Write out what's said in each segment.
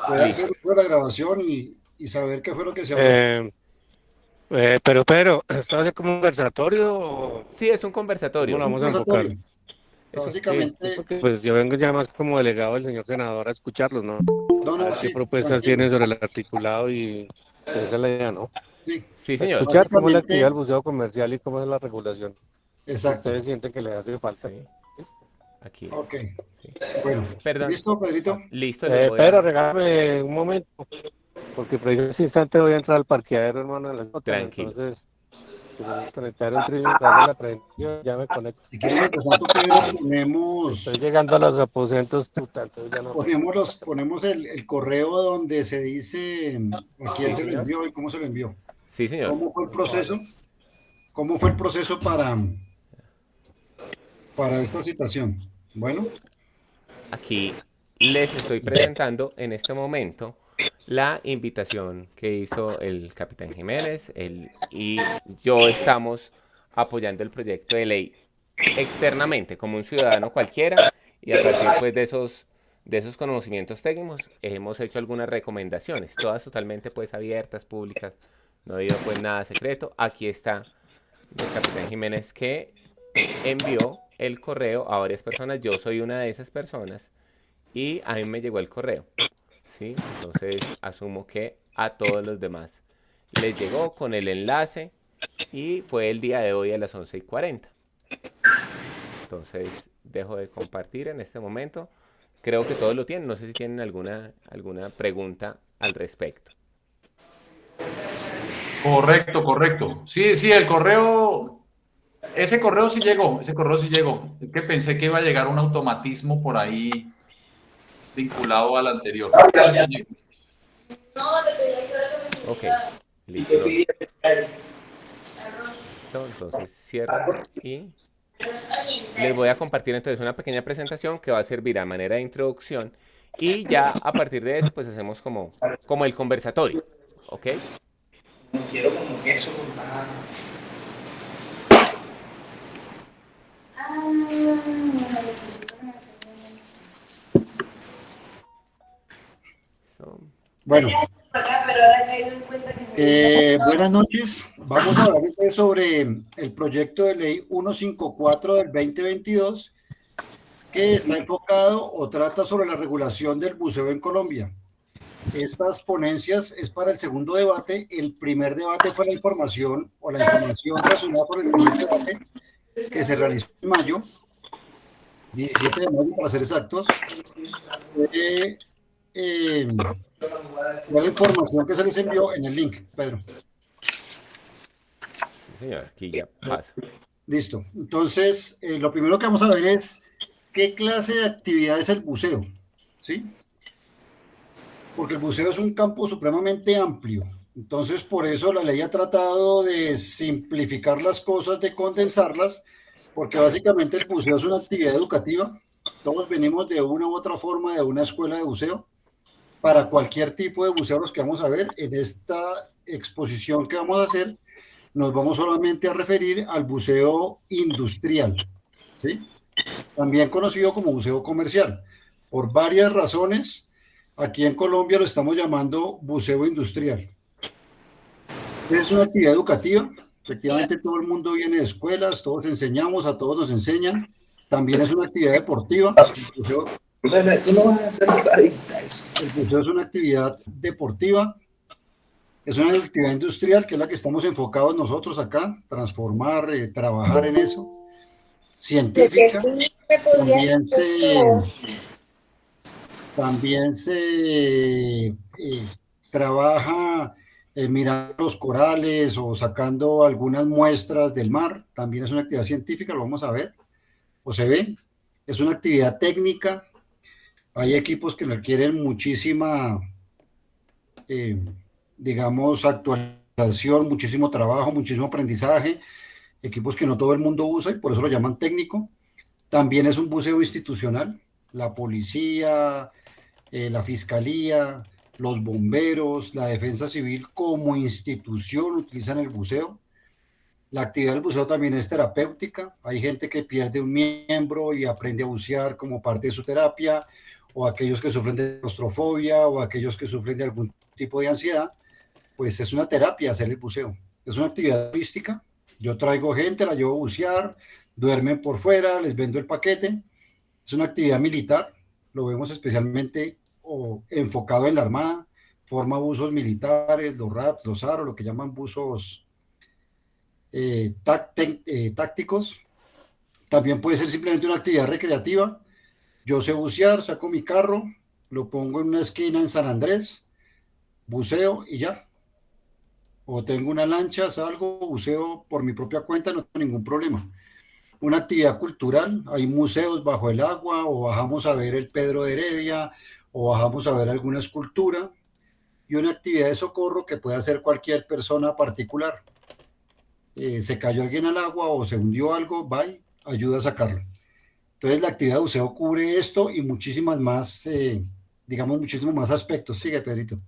pueda hacer Listo. uso de la grabación y saber qué fue lo que se habló. Eh, pero, ¿esto va a ser como un conversatorio o Sí, es un cómo conversatorio. lo Un vamos a enfocar? conversatorio. Sí. Sí, Básicamente, porque pues yo vengo ya más como delegado del señor senador a escucharlos, ¿no? no, A no, ver qué sí, propuestas tranquilo. tienen sobre el articulado y pues, esa es la idea, ¿no? Sí, Sí, señor. Escuchar cómo es la actividad básicamente, del buceo comercial y cómo es la regulación que exacto. ustedes sienten que les hace falta. Sí, aquí. Ok, Sí. bueno. Perdón. ¿Listo, Pedrito? Listo, les voy Pero a... regálame un momento, porque por ese instante voy a entrar al parqueadero, hermano, de las notas, Tranquilo. entonces, si me voy a conectar un trillo mientras de la transmisión, ya me conecto. Si quieres, mientras tanto, Pedro, Listo. Estoy llegando a los aposentos, puta, entonces ya no me... ponemos el correo donde se dice a quién Sí, se le señor. envió y cómo se le envió. Sí, señor. ¿Cómo fue el proceso? ¿Cómo fue el proceso para esta situación? Bueno, Aquí les estoy presentando en este momento la invitación que hizo el capitán Jiménez. Él y yo estamos apoyando el proyecto de ley externamente, como un ciudadano cualquiera, y a partir pues de esos conocimientos técnicos hemos hecho algunas recomendaciones, todas totalmente pues abiertas, públicas, no ha habido pues nada secreto. Aquí está el capitán Jiménez que envió el correo a varias personas, yo soy una de esas personas, y a mí me llegó el correo, ¿sí? Entonces asumo que a todos los demás les llegó con el enlace y fue el día de hoy a las 11:40. Entonces dejo de compartir en este momento. Creo que todos lo tienen. No sé si tienen alguna pregunta al respecto. Correcto, correcto. Sí, sí, el correo, ese correo sí llegó, ese correo sí llegó. Es que pensé que iba a llegar un automatismo por ahí vinculado al anterior. Ese sí llegó. Ok, listo. Listo, entonces cierro y les voy a compartir entonces una pequeña presentación que va a servir a manera de introducción y ya a partir de eso pues hacemos como el conversatorio, ¿ok? Quiero como queso con banana. So, bueno, buenas noches. Vamos a hablar entonces sobre el proyecto de ley 154 del 2022 que está enfocado o trata sobre la regulación del buceo en Colombia. Estas ponencias es para el segundo debate. El primer debate fue la información o la información relacionada con el primer debate que se realizó en mayo, 17 de mayo para ser exactos. Fue, fue la información que se les envió en el link, Pedro. sí, señor, aquí ya pasa. Listo. Entonces, lo primero que vamos a ver es qué clase de actividad es el buceo, ¿sí? Porque el buceo es un campo supremamente amplio. Entonces, por eso la ley ha tratado de simplificar las cosas, de condensarlas, porque básicamente el buceo es una actividad educativa. Todos venimos de una u otra forma de una escuela de buceo. Para cualquier tipo de buceo los que vamos a ver en esta exposición que vamos a hacer, nos vamos solamente a referir al buceo industrial, ¿sí? También conocido como buceo comercial. Por varias razones, aquí en Colombia lo estamos llamando buceo industrial. Es una actividad educativa. Efectivamente, todo el mundo viene de escuelas, todos enseñamos, a todos nos enseñan. También es una actividad deportiva. Bueno, tú no vas a hacer radicales. El buceo es una actividad deportiva. Es una actividad industrial que es la que estamos enfocados nosotros acá, transformar, trabajar en eso. Lo que Científica, sí me podría también se, decir también se trabaja mirando los corales o sacando algunas muestras del mar. También es una actividad científica, lo vamos a ver, o se ve. Es una actividad técnica. Hay equipos que requieren muchísima, eh, digamos, actualización, muchísimo trabajo, muchísimo aprendizaje. Equipos que no todo el mundo usa y por eso lo llaman técnico. También es un buceo institucional. La policía, la fiscalía, los bomberos, la defensa civil como institución utilizan el buceo. La actividad del buceo también es terapéutica. Hay gente que pierde un miembro y aprende a bucear como parte de su terapia, o aquellos que sufren de claustrofobia, o aquellos que sufren de algún tipo de ansiedad, pues es una terapia hacer el buceo. Es una actividad turística. Yo traigo gente, la llevo a bucear, duermen por fuera, les vendo el paquete. Es una actividad militar, lo vemos especialmente enfocado en la Armada, forma buzos militares, los RATs, los ARO, lo que llaman buzos tácticos. También puede ser simplemente una actividad recreativa. Yo sé bucear, saco mi carro, lo pongo en una esquina en San Andrés, buceo y ya. O tengo una lancha, salgo, buceo por mi propia cuenta, no tengo ningún problema. Una actividad cultural, hay museos bajo el agua, o bajamos a ver el Pedro de Heredia, o bajamos a ver alguna escultura, y una actividad de socorro que puede hacer cualquier persona particular. Se cayó alguien al agua o se hundió algo, va y ayuda a sacarlo. Entonces la actividad de buceo cubre esto y muchísimas más, digamos, muchísimos más aspectos. Sigue, Pedrito.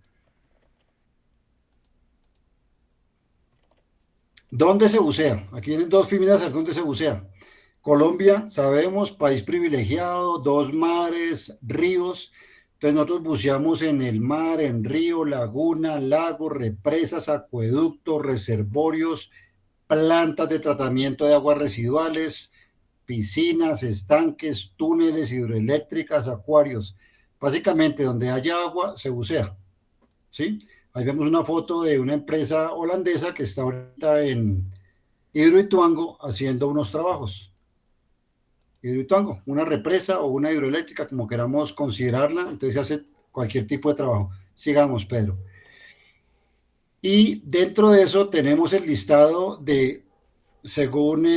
¿Dónde se bucea? Aquí vienen dos fines de hacer dónde se bucea. Colombia, sabemos, país privilegiado, dos mares, ríos. Entonces nosotros buceamos en el mar, en río, laguna, lagos, represas, acueductos, reservorios, plantas de tratamiento de aguas residuales, piscinas, estanques, túneles hidroeléctricas, acuarios. Básicamente donde haya agua se bucea, ¿sí? Ahí vemos una foto de una empresa holandesa que está ahorita en Hidroituango haciendo unos trabajos. Hidroituango, una represa o una hidroeléctrica, como queramos considerarla, entonces se hace cualquier tipo de trabajo. Sigamos, Pedro. Y dentro de eso tenemos el listado de, según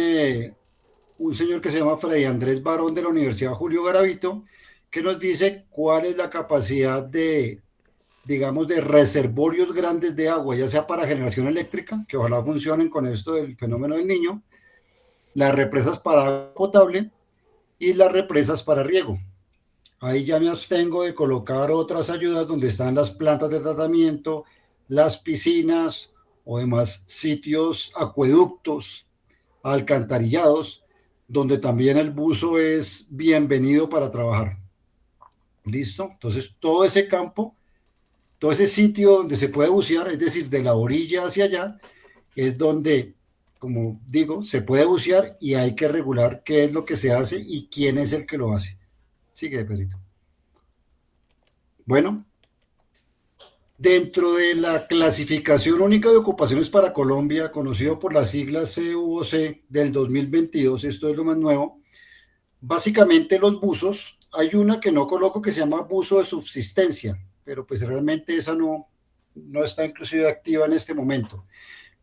un señor que se llama Freddy Andrés Barón de la Universidad Julio Garavito, que nos dice cuál es la capacidad de, digamos, de reservorios grandes de agua, ya sea para generación eléctrica, que ojalá funcionen con esto del fenómeno del Niño, las represas para agua potable y las represas para riego. Ahí ya me abstengo de colocar otras ayudas donde están las plantas de tratamiento, las piscinas o demás sitios, acueductos, alcantarillados, donde también el buzo es bienvenido para trabajar. ¿Listo? Entonces, todo ese campo, todo ese sitio donde se puede bucear, es decir, de la orilla hacia allá, es donde, como digo, se puede bucear y hay que regular qué es lo que se hace y quién es el que lo hace. Sigue, Pedrito. Bueno, dentro de la clasificación única de ocupaciones para Colombia, conocido por las siglas CUOC del 2022, esto es lo más nuevo, básicamente los buzos, hay una que no coloco que se llama buzo de subsistencia, pero pues realmente esa no está inclusive activa en este momento.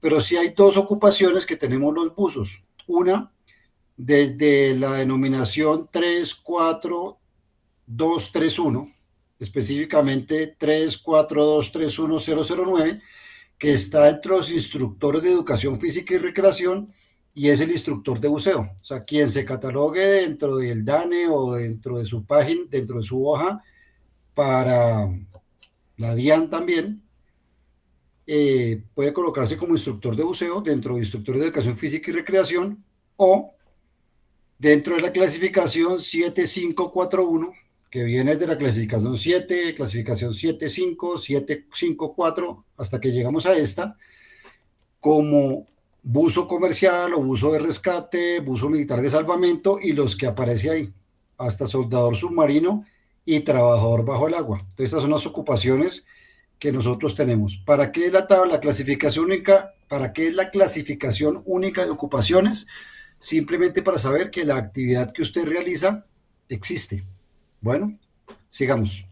Pero sí hay dos ocupaciones que tenemos los buzos. Una, desde la denominación 34231, específicamente 34231.009, que está entre los instructores de educación física y recreación y es el instructor de buceo. O sea, quien se catalogue dentro del DANE o dentro de su página, dentro de su hoja para la DIAN también, puede colocarse como instructor de buceo dentro de instructores de educación física y recreación o dentro de la clasificación 7541, que viene de la clasificación 7, clasificación 75, 754, hasta que llegamos a esta, como buzo comercial o buzo de rescate, buzo militar de salvamento y los que aparece ahí, hasta soldador submarino y trabajador bajo el agua. Entonces, estas son las ocupaciones que nosotros tenemos. ¿Para qué es la tabla clasificación única? ¿Para qué es la clasificación única de ocupaciones? Simplemente para saber que la actividad que usted realiza existe. Bueno, sigamos.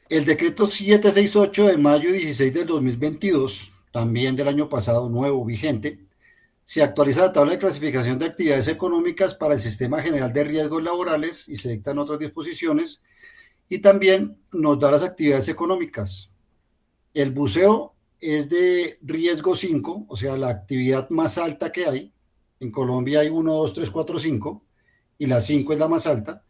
El decreto 768 de mayo 16 del 2022, también del año pasado, nuevo, vigente, se actualiza la tabla de clasificación de actividades económicas para el Sistema General de Riesgos Laborales y se dictan otras disposiciones y también nos da las actividades económicas. El buceo es de riesgo 5, o sea, la actividad más alta que hay. En Colombia hay 1, 2, 3, 4, 5 y la 5 es la más alta.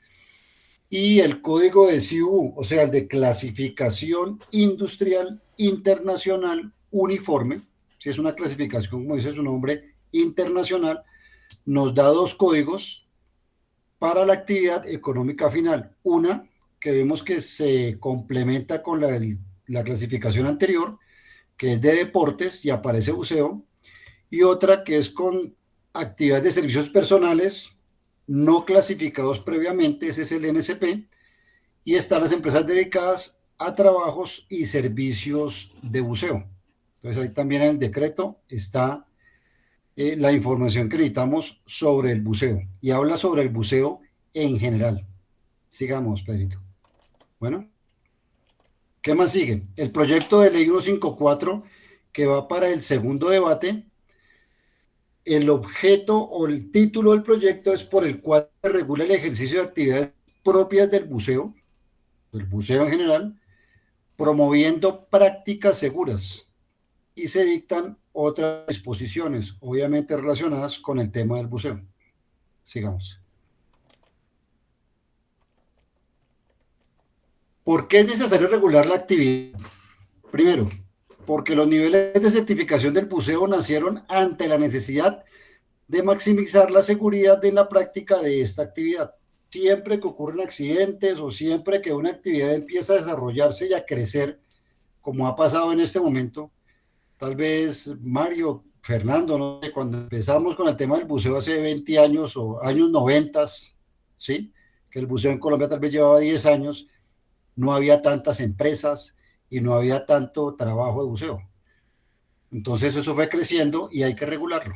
Y el código de CIU, o sea, el de clasificación industrial internacional uniforme, si es una clasificación, como dice su nombre, internacional, nos da dos códigos, para la actividad económica final. Una que vemos que se complementa con la clasificación anterior, que es de deportes y aparece buceo, y otra que es con actividades de servicios personales no clasificados previamente, ese es el NSP, y están las empresas dedicadas a trabajos y servicios de buceo. Entonces ahí también en el decreto está la información que necesitamos sobre el buceo y habla sobre el buceo en general. Sigamos, Pedrito. Bueno, ¿qué más sigue? El proyecto de ley 154 que va para el segundo debate. El objeto o el título del proyecto es por el cual se regula el ejercicio de actividades propias del buceo en general, promoviendo prácticas seguras y se dictan otras disposiciones, obviamente relacionadas con el tema del buceo. Sigamos. ¿Por qué es necesario regular la actividad? Primero, porque los niveles de certificación del buceo nacieron ante la necesidad de maximizar la seguridad de la práctica de esta actividad. Siempre que ocurren accidentes o siempre que una actividad empieza a desarrollarse y a crecer, como ha pasado en este momento, tal vez Mario, Fernando, no sé, cuando empezamos con el tema del buceo hace 20 años o años 90, ¿sí? Que el buceo en Colombia tal vez llevaba 10 años, no había tantas empresas y no había tanto trabajo de buceo. Entonces eso fue creciendo y hay que regularlo.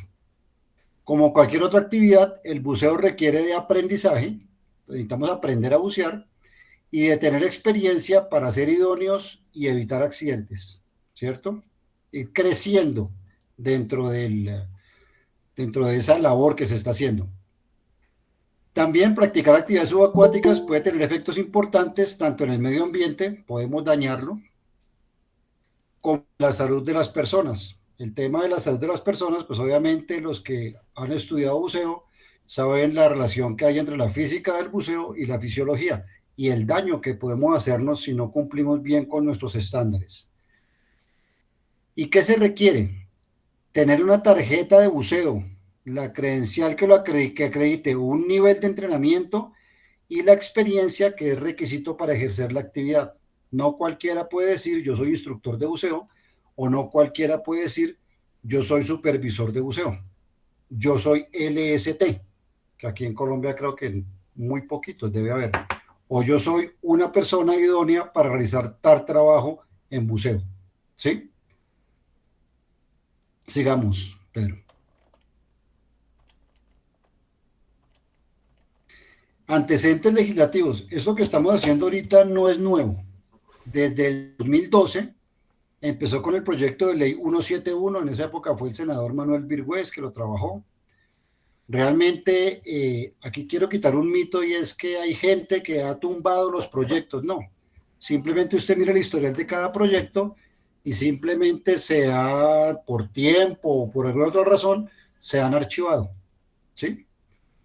Como cualquier otra actividad, el buceo requiere de aprendizaje, necesitamos aprender a bucear y de tener experiencia para ser idóneos y evitar accidentes, ¿cierto? Ir creciendo dentro dentro de esa labor que se está haciendo. También practicar actividades subacuáticas puede tener efectos importantes tanto en el medio ambiente, podemos dañarlo, como la salud de las personas. El tema de la salud de las personas, pues obviamente los que han estudiado buceo saben la relación que hay entre la física del buceo y la fisiología y el daño que podemos hacernos si no cumplimos bien con nuestros estándares. ¿Y qué se requiere? Tener una tarjeta de buceo, la credencial que acredite un nivel de entrenamiento y la experiencia que es requisito para ejercer la actividad. No cualquiera puede decir yo soy instructor de buceo o no cualquiera puede decir yo soy supervisor de buceo. Yo soy LST, que aquí en Colombia creo que muy poquitos debe haber. O yo soy una persona idónea para realizar tal trabajo en buceo. ¿Sí? Sigamos, Pedro. Antecedentes legislativos. Esto que estamos haciendo ahorita no es nuevo. Desde el 2012 empezó con el proyecto de ley 171, en esa época fue el senador Manuel Virgües que lo trabajó. Realmente aquí quiero quitar un mito y es que hay gente que ha tumbado los proyectos. No, simplemente usted mira el historial de cada proyecto y simplemente por tiempo o por alguna otra razón, se han archivado. ¿Sí?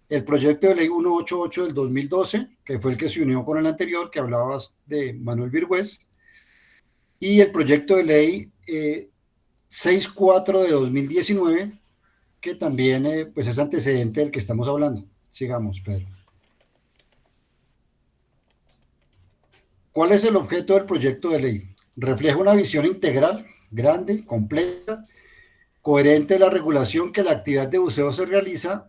El proyecto de ley 188 del 2012, que fue el que se unió con el anterior, que hablabas de Manuel Virgües, y el proyecto de ley 64 de 2019, que también pues es antecedente del que estamos hablando. Sigamos, Pedro. ¿Cuál es el objeto del proyecto de ley? Refleja una visión integral, grande, completa, coherente de la regulación que la actividad de buceo se realiza,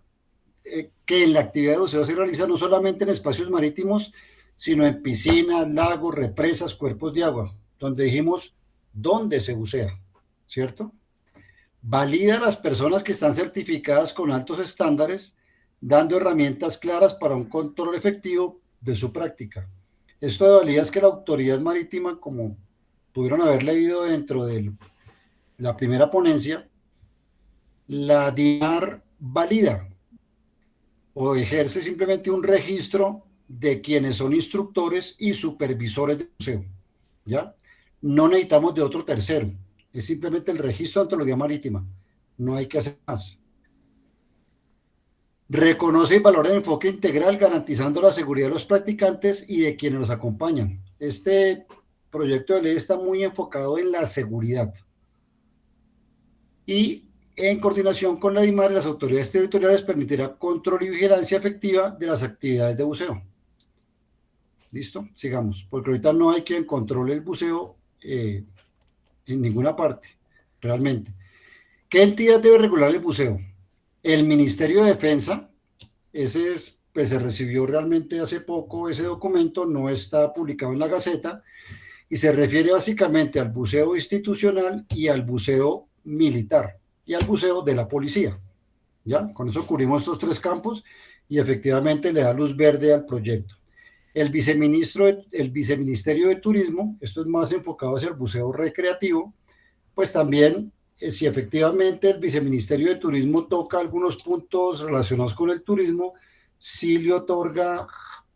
que en la actividad de buceo se realiza no solamente en espacios marítimos, sino en piscinas, lagos, represas, cuerpos de agua, donde dijimos dónde se bucea, ¿cierto? Valida a las personas que están certificadas con altos estándares, dando herramientas claras para un control efectivo de su práctica. Esto de valida es que la autoridad marítima, como pudieron haber leído dentro de la primera ponencia, la DIMAR valida o ejerce simplemente un registro de quienes son instructores y supervisores de buceo, ¿ya? No necesitamos de otro tercero, es simplemente el registro de antología marítima, no hay que hacer más. Reconoce y valora el enfoque integral, garantizando la seguridad de los practicantes y de quienes los acompañan. Este proyecto de ley está muy enfocado en la seguridad. Y en coordinación con la DIMAR y las autoridades territoriales, permitirá control y vigilancia efectiva de las actividades de buceo. ¿Listo? Sigamos, porque ahorita no hay quien controle el buceo en ninguna parte, realmente. ¿Qué entidad debe regular el buceo? El Ministerio de Defensa, ese es, pues se recibió realmente hace poco ese documento, no está publicado en la Gaceta, y se refiere básicamente al buceo institucional y al buceo militar, y al buceo de la policía. ¿Ya? Con eso cubrimos estos tres campos, y efectivamente le da luz verde al proyecto. El Viceministerio de Turismo, esto es más enfocado hacia el buceo recreativo, pues también, si efectivamente el Viceministerio de Turismo toca algunos puntos relacionados con el turismo, sí le otorga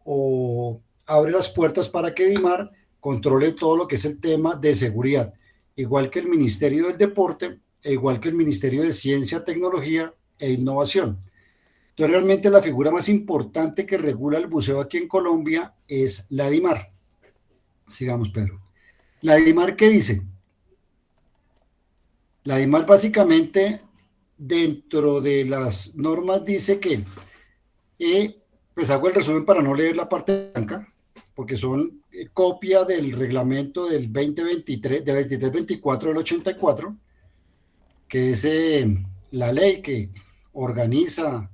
o abre las puertas para que DIMAR controle todo lo que es el tema de seguridad, igual que el Ministerio del Deporte, e igual que el Ministerio de Ciencia, Tecnología e Innovación. Entonces, realmente la figura más importante que regula el buceo aquí en Colombia es la DIMAR. Sigamos, Pedro. ¿La DIMAR qué dice? La DIMAR básicamente, dentro de las normas, dice que, pues hago el resumen para no leer la parte blanca, porque son copia del reglamento del 2023, de 2324 del 84, que es la ley que organiza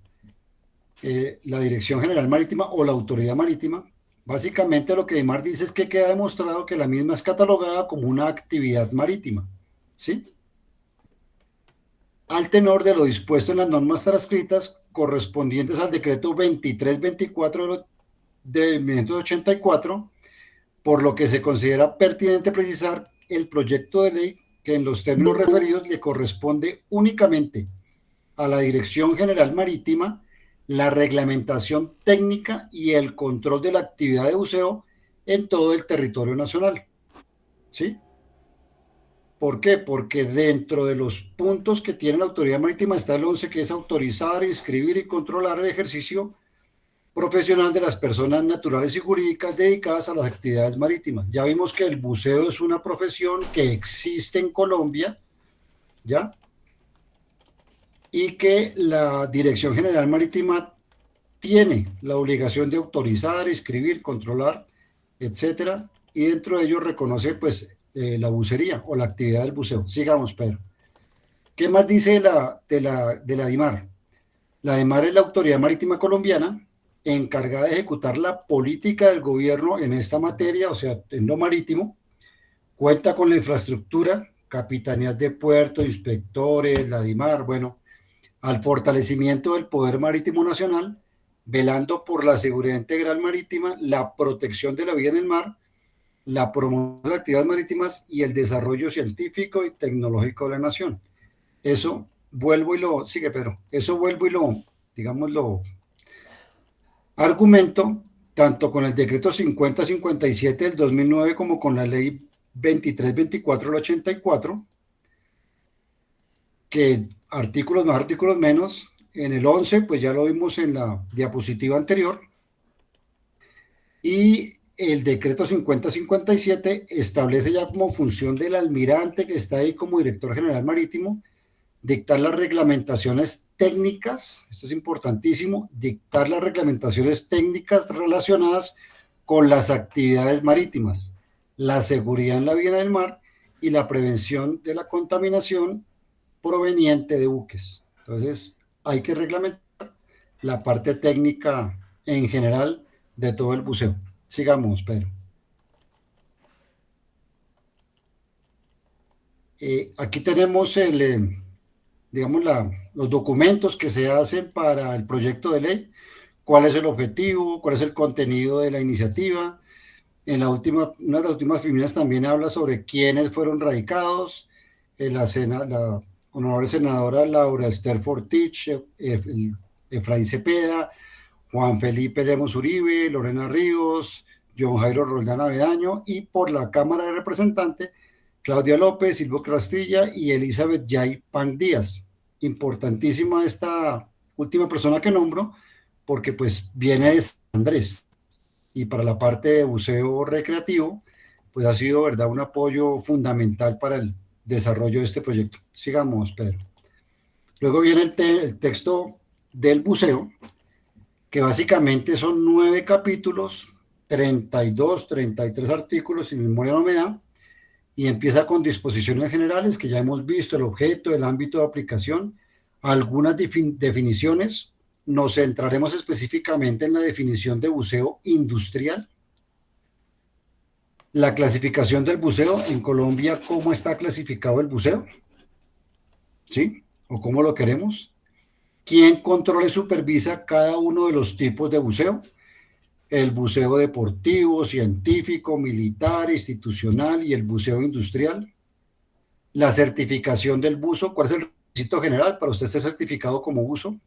la Dirección General Marítima o la Autoridad Marítima. Básicamente lo que DIMAR dice es que queda demostrado que la misma es catalogada como una actividad marítima, ¿sí? Al tenor de lo dispuesto en las normas transcritas correspondientes al decreto 2324 de 1984, por lo que se considera pertinente precisar el proyecto de ley que en los términos referidos le corresponde únicamente a la Dirección General Marítima la reglamentación técnica y el control de la actividad de buceo en todo el territorio nacional. ¿Sí? ¿Por qué? Porque dentro de los puntos que tiene la Autoridad Marítima está el 11, que es autorizar, inscribir y controlar el ejercicio profesional de las personas naturales y jurídicas dedicadas a las actividades marítimas. Ya vimos que el buceo es una profesión que existe en Colombia, ¿ya? Y que la Dirección General Marítima tiene la obligación de autorizar, inscribir, controlar, etcétera, y dentro de ello reconoce pues la bucería o la actividad del buceo. Sigamos, Pedro. ¿Qué más dice de la DIMAR? La DIMAR es la Autoridad Marítima Colombiana encargada de ejecutar la política del gobierno en esta materia, o sea, en lo marítimo. Cuenta con la infraestructura, capitanías de puerto, inspectores, la DIMAR, bueno, al fortalecimiento del poder marítimo nacional, velando por la seguridad integral marítima, la protección de la vida en el mar, la promoción de las actividades marítimas y el desarrollo científico y tecnológico de la nación. Eso vuelvo y lo, sigue Pedro, eso vuelvo y lo, digamos, lo argumento tanto con el decreto 5057 del 2009 como con la ley 2324 del 84, que artículos más, artículos menos. En el 11, pues ya lo vimos en la diapositiva anterior, y el decreto 5057 establece ya como función del almirante que está ahí como director general marítimo, dictar las reglamentaciones técnicas, esto es importantísimo, dictar las reglamentaciones técnicas relacionadas con las actividades marítimas, la seguridad en la vida del mar y la prevención de la contaminación proveniente de buques. Entonces, hay que reglamentar la parte técnica en general de todo el buceo. Sigamos, Pedro. Aquí tenemos digamos, los documentos que se hacen para el proyecto de ley, cuál es el objetivo, cuál es el contenido de la iniciativa. En una de las últimas filipinas también habla sobre quiénes fueron radicados, la honorable senadora Laura Esther Fortich, Efraín Cepeda, Juan Felipe Lemos Uribe, Lorena Ríos, John Jairo Roldán Avedaño, y por la Cámara de Representantes, Claudia López, Silvio Castilla y Elizabeth Yay Pan Díaz. Importantísima esta última persona que nombro, porque pues viene de San Andrés, y para la parte de buceo recreativo, pues ha sido, ¿verdad?, un apoyo fundamental para el desarrollo de este proyecto. Sigamos, Pedro. Luego viene el texto del buceo, que básicamente son 9 capítulos, 32, 33 artículos, si mi memoria no me da, y empieza con disposiciones generales, que ya hemos visto el objeto, el ámbito de aplicación, algunas definiciones. Nos centraremos específicamente en la definición de buceo industrial, la clasificación del buceo en Colombia, cómo está clasificado el buceo, ¿sí? O cómo lo queremos. ¿Quién controla y supervisa cada uno de los tipos de buceo? El buceo deportivo, científico, militar, institucional y el buceo industrial. La certificación del buzo, ¿cuál es el requisito general para usted ser certificado como buzo?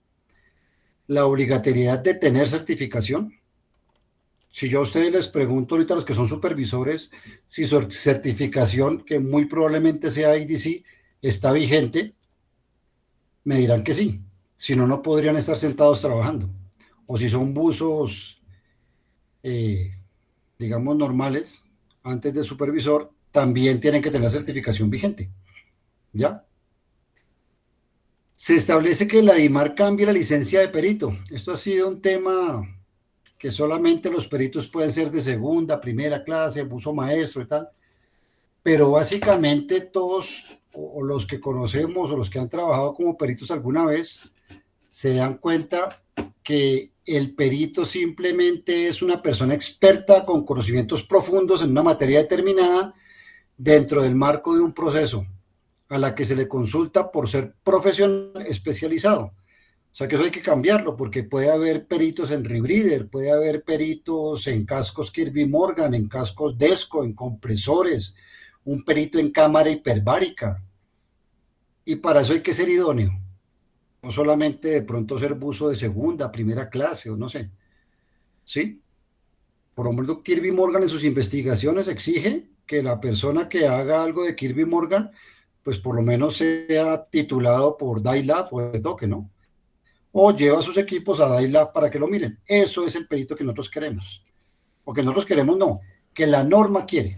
La obligatoriedad de tener certificación. Si yo a ustedes les pregunto ahorita a los que son supervisores si su certificación, que muy probablemente sea IDC, está vigente, me dirán que sí. Si no, no podrían estar sentados trabajando. O si son buzos, digamos, normales, antes de supervisor, también tienen que tener certificación vigente. ¿Ya? Se establece que la DIMAR cambie la licencia de perito. Esto ha sido un tema que solamente los peritos pueden ser de segunda, primera clase, buzo maestro y tal, pero básicamente todos, o los que conocemos, o los que han trabajado como peritos alguna vez, se dan cuenta que el perito simplemente es una persona experta con conocimientos profundos en una materia determinada dentro del marco de un proceso, a la que se le consulta por ser profesional especializado. O sea que eso hay que cambiarlo, porque puede haber peritos en rebreather, puede haber peritos en cascos Kirby Morgan, en cascos Desco, en compresores, un perito en cámara hiperbárica. Y para eso hay que ser idóneo. No solamente de pronto ser buzo de segunda, primera clase, o no sé. ¿Sí? Por ejemplo, Kirby Morgan en sus investigaciones exige que la persona que haga algo de Kirby Morgan, pues por lo menos sea titulado por DILAB o el toque, ¿no? O lleva sus equipos a DILAB para que lo miren. Eso es el perito que nosotros queremos. O que nosotros queremos, no, que la norma quiere.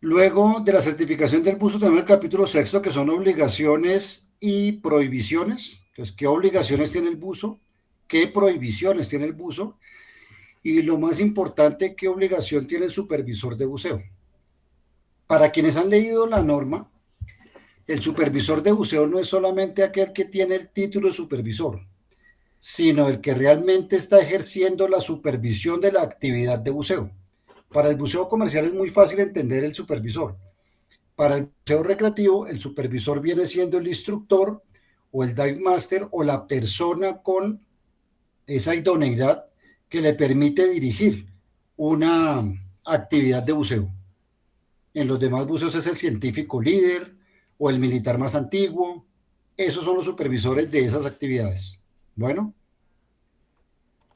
Luego de la certificación del buzo tenemos el capítulo sexto, que son obligaciones y prohibiciones. Entonces, ¿qué obligaciones tiene el buzo? ¿Qué prohibiciones tiene el buzo? Y lo más importante, ¿qué obligación tiene el supervisor de buceo? Para quienes han leído la norma, el supervisor de buceo no es solamente aquel que tiene el título de supervisor, sino el que realmente está ejerciendo la supervisión de la actividad de buceo. Para el buceo comercial es muy fácil entender el supervisor. Para el buceo recreativo, el supervisor viene siendo el instructor o el dive master o la persona con esa idoneidad que le permite dirigir una actividad de buceo. En los demás buceos es el científico líder o el militar más antiguo. Esos son los supervisores de esas actividades. Bueno,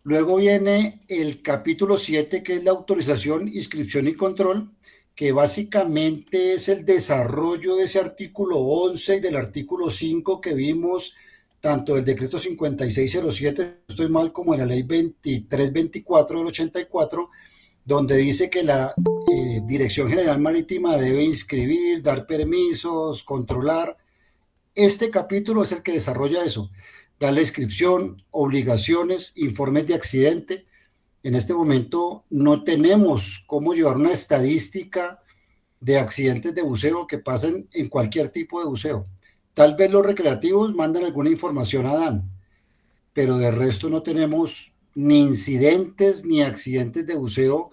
luego viene el capítulo 7, que es la autorización, inscripción y control, que básicamente es el desarrollo de ese artículo 11 y del artículo 5 que vimos tanto del decreto 5607, estoy mal, como en la ley 2324 del 84, donde dice que la Dirección General Marítima debe inscribir, dar permisos, controlar. Este capítulo es el que desarrolla eso, da la inscripción, obligaciones, informes de accidente. En este momento no tenemos cómo llevar una estadística de accidentes de buceo que pasen en cualquier tipo de buceo. Tal vez los recreativos mandan alguna información a DAN, pero de resto no tenemos ni incidentes ni accidentes de buceo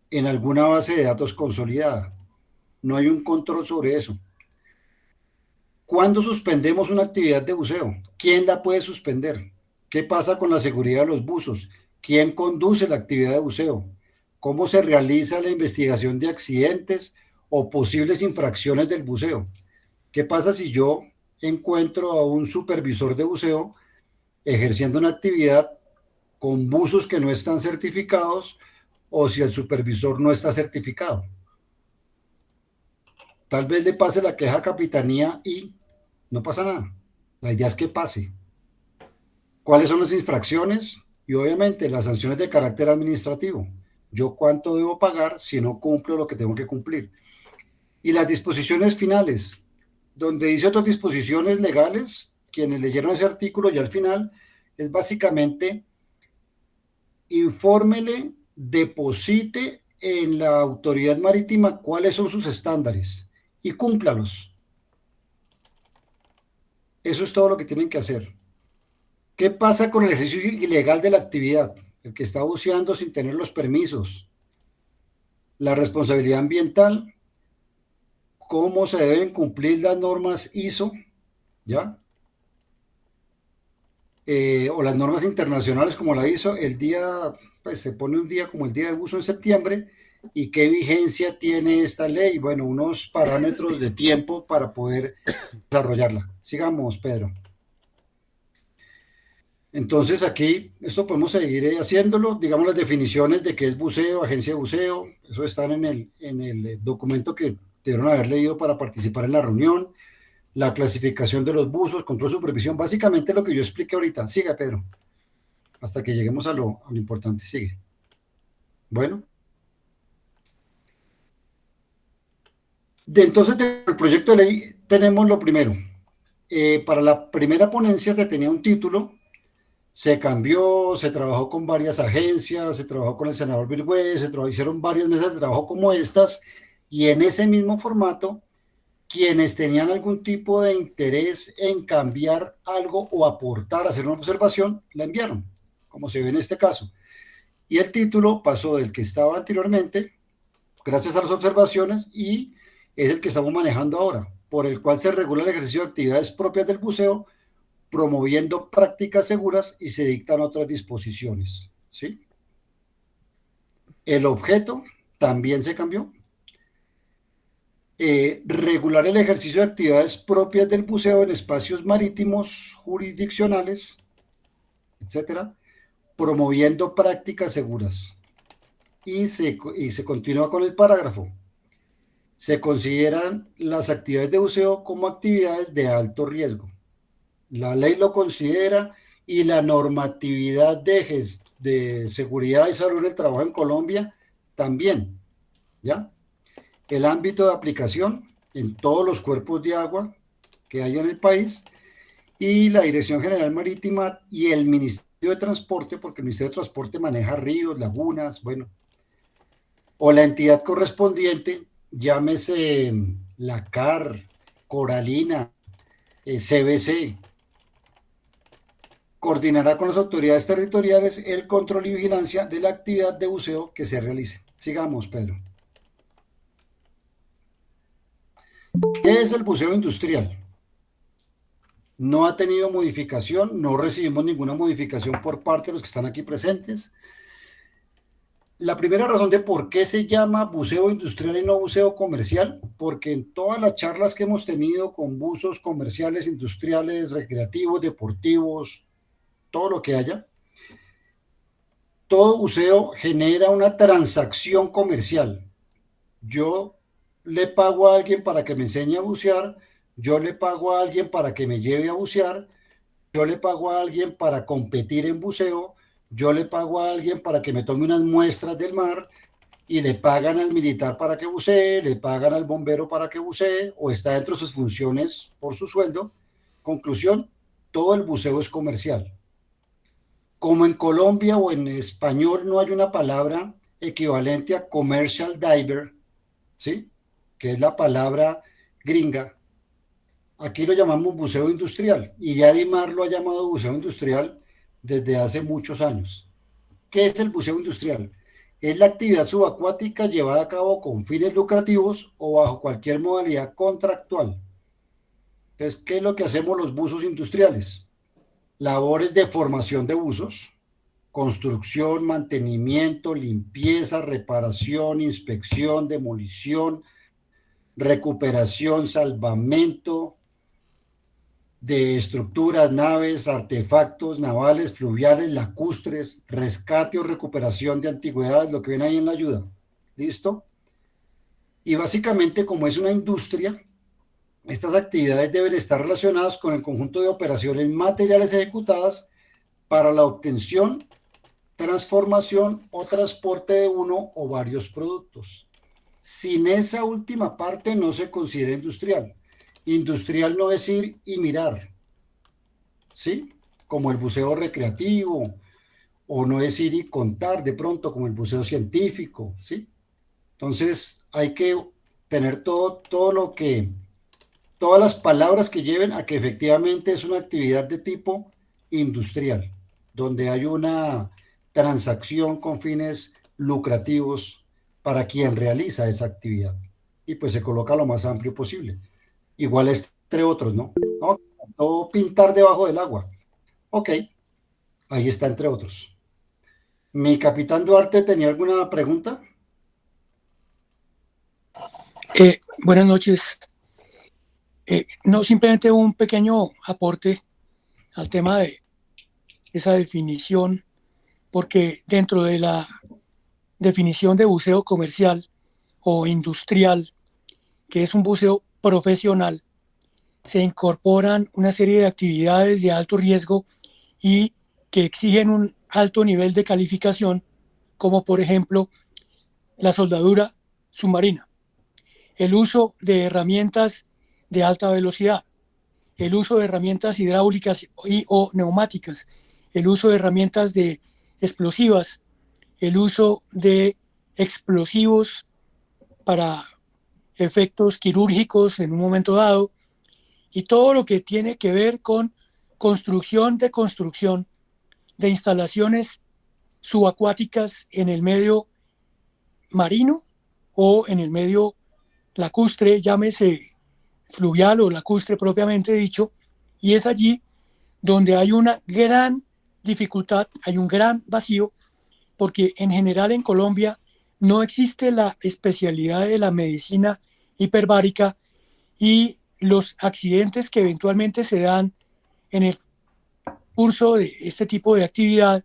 en alguna base de datos consolidada. No hay un control sobre eso. ¿Cuándo suspendemos una actividad de buceo? ¿Quién la puede suspender? ¿Qué pasa con la seguridad de los buzos? ¿Quién conduce la actividad de buceo? ¿Cómo se realiza la investigación de accidentes o posibles infracciones del buceo? ¿Qué pasa si yo encuentro a un supervisor de buceo ejerciendo una actividad con buzos que no están certificados o si el supervisor no está certificado? Tal vez le pase la queja a capitanía y no pasa nada. La idea es que pase. ¿Cuáles son las infracciones? Y obviamente las sanciones de carácter administrativo. Yo cuánto debo pagar si no cumplo lo que tengo que cumplir. Y las disposiciones finales. donde dice otras disposiciones legales, quienes leyeron ese artículo y al final es básicamente infórmele, deposite en la autoridad marítima cuáles son sus estándares y cúmplalos. Eso es todo lo que tienen que hacer. ¿Qué pasa con el ejercicio ilegal de la actividad? El que está buceando sin tener los permisos, la responsabilidad ambiental, cómo se deben cumplir las normas ISO, ¿ya? O las normas internacionales como la ISO, el día, pues se pone un día como el día de buzo en septiembre, y qué vigencia tiene esta ley, bueno, unos parámetros de tiempo para poder desarrollarla. Sigamos, Pedro. Entonces aquí, esto podemos seguir haciéndolo, digamos las definiciones de qué es buceo, agencia de buceo, eso están en el documento que debieron haber leído para participar en la reunión, la clasificación de los buzos, control, supervisión, básicamente lo que yo expliqué ahorita. Siga, Pedro, hasta que lleguemos a lo importante, sigue. Bueno. Entonces, del proyecto de ley tenemos lo primero. Para la primera ponencia se tenía un título, se cambió, se trabajó con varias agencias, se trabajó con el senador Virgüez, hicieron varias mesas de trabajo como estas, y en ese mismo formato, quienes tenían algún tipo de interés en cambiar algo o aportar, hacer una observación, la enviaron, como se ve en este caso. Y el título pasó del que estaba anteriormente, gracias a las observaciones, y es el que estamos manejando ahora, por el cual se regula el ejercicio de actividades propias del buceo, promoviendo prácticas seguras y se dictan otras disposiciones, ¿sí? El objeto también se cambió. Regular el ejercicio de actividades propias del buceo en espacios marítimos, jurisdiccionales, etcétera, promoviendo prácticas seguras. Y se continúa con el parágrafo. Se consideran las actividades de buceo como actividades de alto riesgo. La ley lo considera y la normatividad de seguridad y salud en el trabajo en Colombia también, ¿ya? El ámbito de aplicación en todos los cuerpos de agua que hay en el país y la Dirección General Marítima y el Ministerio de Transporte, porque el Ministerio de Transporte maneja ríos, lagunas, bueno, o la entidad correspondiente, llámese la CAR, Coralina, CBC, coordinará con las autoridades territoriales el control y vigilancia de la actividad de buceo que se realice. Sigamos, Pedro. ¿Qué es el buceo industrial? No ha tenido modificación, no recibimos ninguna modificación por parte de los que están aquí presentes. La primera razón de por qué se llama buceo industrial y no buceo comercial, porque en todas las charlas que hemos tenido con buzos comerciales, industriales, recreativos, deportivos, todo lo que haya, todo buceo genera una transacción comercial. Yo le pago a alguien para que me enseñe a bucear, yo le pago a alguien para que me lleve a bucear, yo le pago a alguien para competir en buceo, yo le pago a alguien para que me tome unas muestras del mar y le pagan al militar para que bucee, le pagan al bombero para que bucee o está dentro de sus funciones por su sueldo. Conclusión, todo el buceo es comercial. Como en Colombia o en español no hay una palabra equivalente a commercial diver, ¿sí? Que es la palabra gringa. Aquí lo llamamos buceo industrial y ya Dimar lo ha llamado buceo industrial desde hace muchos años. ¿Qué es el buceo industrial? Es la actividad subacuática llevada a cabo con fines lucrativos o bajo cualquier modalidad contractual. Entonces, ¿qué es lo que hacemos los buzos industriales? Labores de formación de buzos, construcción, mantenimiento, limpieza, reparación, inspección, demolición, recuperación, salvamento de estructuras, naves, artefactos navales, fluviales, lacustres, rescate o recuperación de antigüedades, lo que ven ahí en la ayuda. ¿Listo? Y básicamente, como es una industria, estas actividades deben estar relacionadas con el conjunto de operaciones materiales ejecutadas para la obtención, transformación o transporte de uno o varios productos. Sin esa última parte no se considera industrial. Industrial no es ir y mirar, ¿sí? Como el buceo recreativo, o no es ir y contar de pronto como el buceo científico, ¿sí? Entonces hay que tener todo lo que, todas las palabras que lleven a que efectivamente es una actividad de tipo industrial, donde hay una transacción con fines lucrativos para quien realiza esa actividad. Y pues se coloca lo más amplio posible. Igual es entre otros, ¿no? No, todo pintar debajo del agua. Ok, ahí está entre otros. Mi capitán Duarte tenía alguna pregunta. Buenas noches. No, simplemente un pequeño aporte al tema de esa definición, porque dentro de la definición de buceo comercial o industrial, que es un buceo profesional, se incorporan una serie de actividades de alto riesgo y que exigen un alto nivel de calificación, como por ejemplo la soldadura submarina, el uso de herramientas de alta velocidad, el uso de herramientas hidráulicas o neumáticas, el uso de herramientas de explosivas, el uso de explosivos para efectos quirúrgicos en un momento dado, y todo lo que tiene que ver con construcción de instalaciones subacuáticas en el medio marino o en el medio lacustre, llámese fluvial o lacustre propiamente dicho, y es allí donde hay una gran dificultad, hay un gran vacío, porque en general en Colombia no existe la especialidad de la medicina hiperbárica, y los accidentes que eventualmente se dan en el curso de este tipo de actividad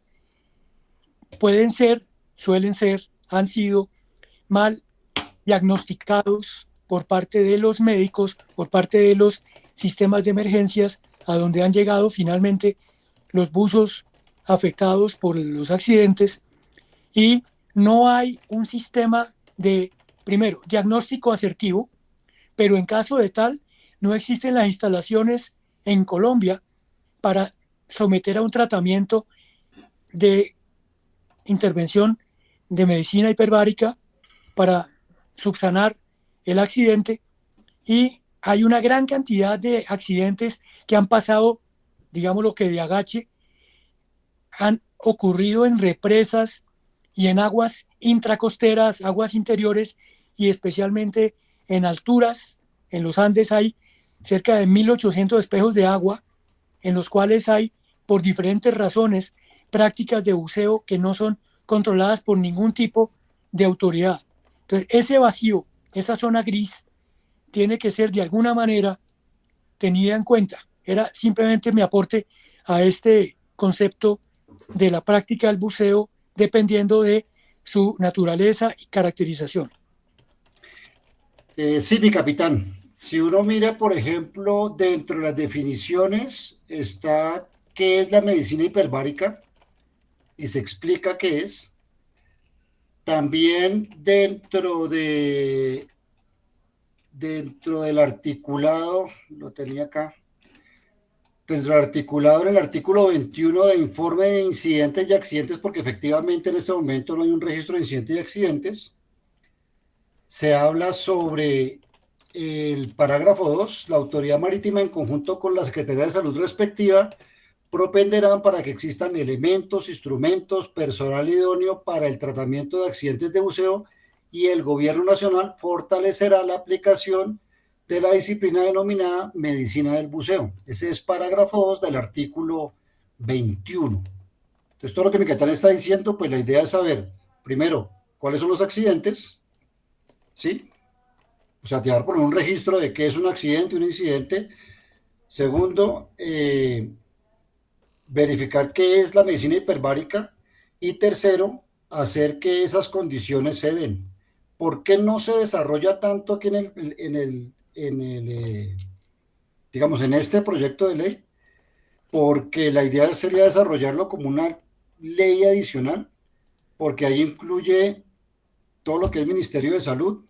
pueden ser, suelen ser, han sido mal diagnosticados por parte de los médicos, por parte de los sistemas de emergencias, a donde han llegado finalmente los buzos afectados por los accidentes, y no hay un sistema de, primero, diagnóstico asertivo, pero en caso de tal, no existen las instalaciones en Colombia para someter a un tratamiento de intervención de medicina hiperbárica para subsanar el accidente, y hay una gran cantidad de accidentes que han pasado, digamos lo que de agache, han ocurrido en represas y en aguas intracosteras, aguas interiores, y especialmente en alturas. En los Andes hay cerca de 1.800 espejos de agua en los cuales hay, por diferentes razones, prácticas de buceo que no son controladas por ningún tipo de autoridad. Entonces, ese vacío, esa zona gris, tiene que ser de alguna manera tenida en cuenta. Era simplemente mi aporte a este concepto de la práctica del buceo dependiendo de su naturaleza y caracterización. Sí, mi capitán. Si uno mira, por ejemplo, dentro de las definiciones está qué es la medicina hiperbárica y se explica qué es. También dentro del articulado, lo tenía acá, dentro del articulado en el artículo 21 de informe de incidentes y accidentes, porque efectivamente en este momento no hay un registro de incidentes y accidentes, se habla sobre el parágrafo 2, la autoridad marítima en conjunto con la Secretaría de Salud respectiva propenderán para que existan elementos, instrumentos, personal idóneo para el tratamiento de accidentes de buceo, y el gobierno nacional fortalecerá la aplicación de la disciplina denominada medicina del buceo. Ese es parágrafo 2 del artículo 21. Entonces, todo lo que mi capitán está diciendo, pues la idea es saber, primero, cuáles son los accidentes, ¿sí? O sea, te va a poner un registro de qué es un accidente, un incidente. Segundo, verificar qué es la medicina hiperbárica. Y tercero, hacer que esas condiciones se den. ¿Por qué no se desarrolla tanto aquí digamos, en este proyecto de ley? Porque la idea sería desarrollarlo como una ley adicional, porque ahí incluye todo lo que es Ministerio de Salud,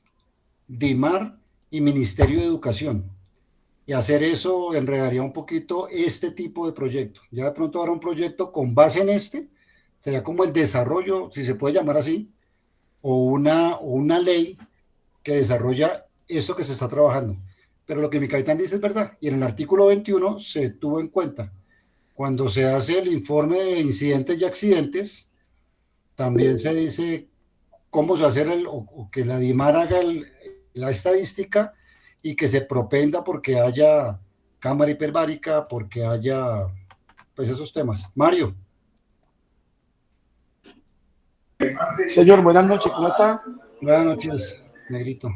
DIMAR y Ministerio de Educación. y hacer eso enredaría un poquito este tipo de proyecto. Ya de pronto ahora un proyecto con base en este, sería como el desarrollo, si se puede llamar así, o una ley que desarrolla esto que se está trabajando. Pero lo que mi capitán dice es verdad, y en el artículo 21 se tuvo en cuenta. Cuando se hace el informe de incidentes y accidentes, también se dice cómo se hace o que la DIMAR haga la estadística y que se propenda porque haya cámara hiperbárica, porque haya pues esos temas. Mario. Señor, buenas noches, ¿cómo está? Buenas noches, Negrito.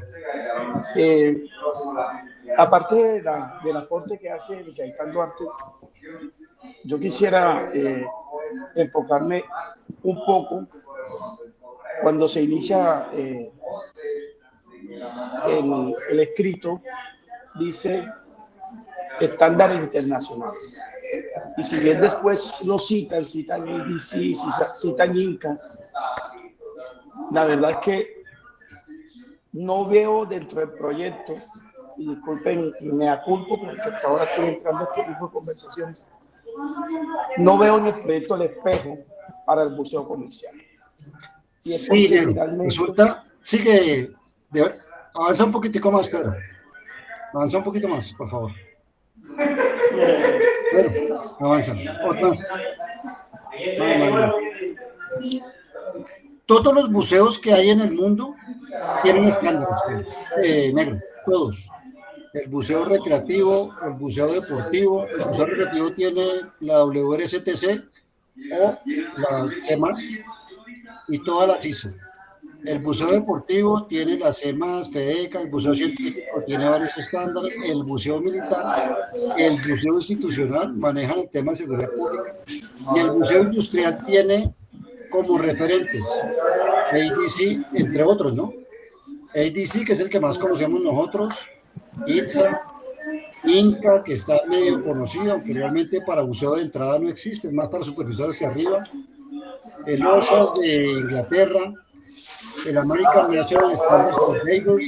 Aparte del aporte que hace el capitán Duarte, yo quisiera enfocarme un poco cuando se inicia el escrito, dice estándar internacional. Y si bien después lo citan IDC, citan INCA, la verdad es que no veo dentro del proyecto, y disculpen, me aculpo porque hasta ahora estoy entrando a este tipo de conversaciones, no veo en el proyecto el espejo para el buceo comercial. Y es sí, Negro, finalmente... resulta, sigue, avanza un poquitico más, Pedro. Avanza un poquito más, por favor. Pedro, avanza. Otro más. Más. Todos los buceos que hay en el mundo tienen estándares, Negro, todos. El buceo recreativo, el buceo deportivo, el buceo recreativo tiene la WRCTC o la CEMAS y todas las ISO. El buceo deportivo tiene las CEMAS, FEDECA, el buceo científico tiene varios estándares, el buceo militar, el buceo institucional manejan el tema de seguridad pública y el buceo industrial tiene como referentes ADC, entre otros, ¿no? ADC, que es el que más conocemos nosotros, ITSA, INCA, que está medio conocido, aunque realmente para buceo de entrada no existe, es más para supervisores hacia arriba, el OSHA de Inglaterra, el American National Standards for Divers,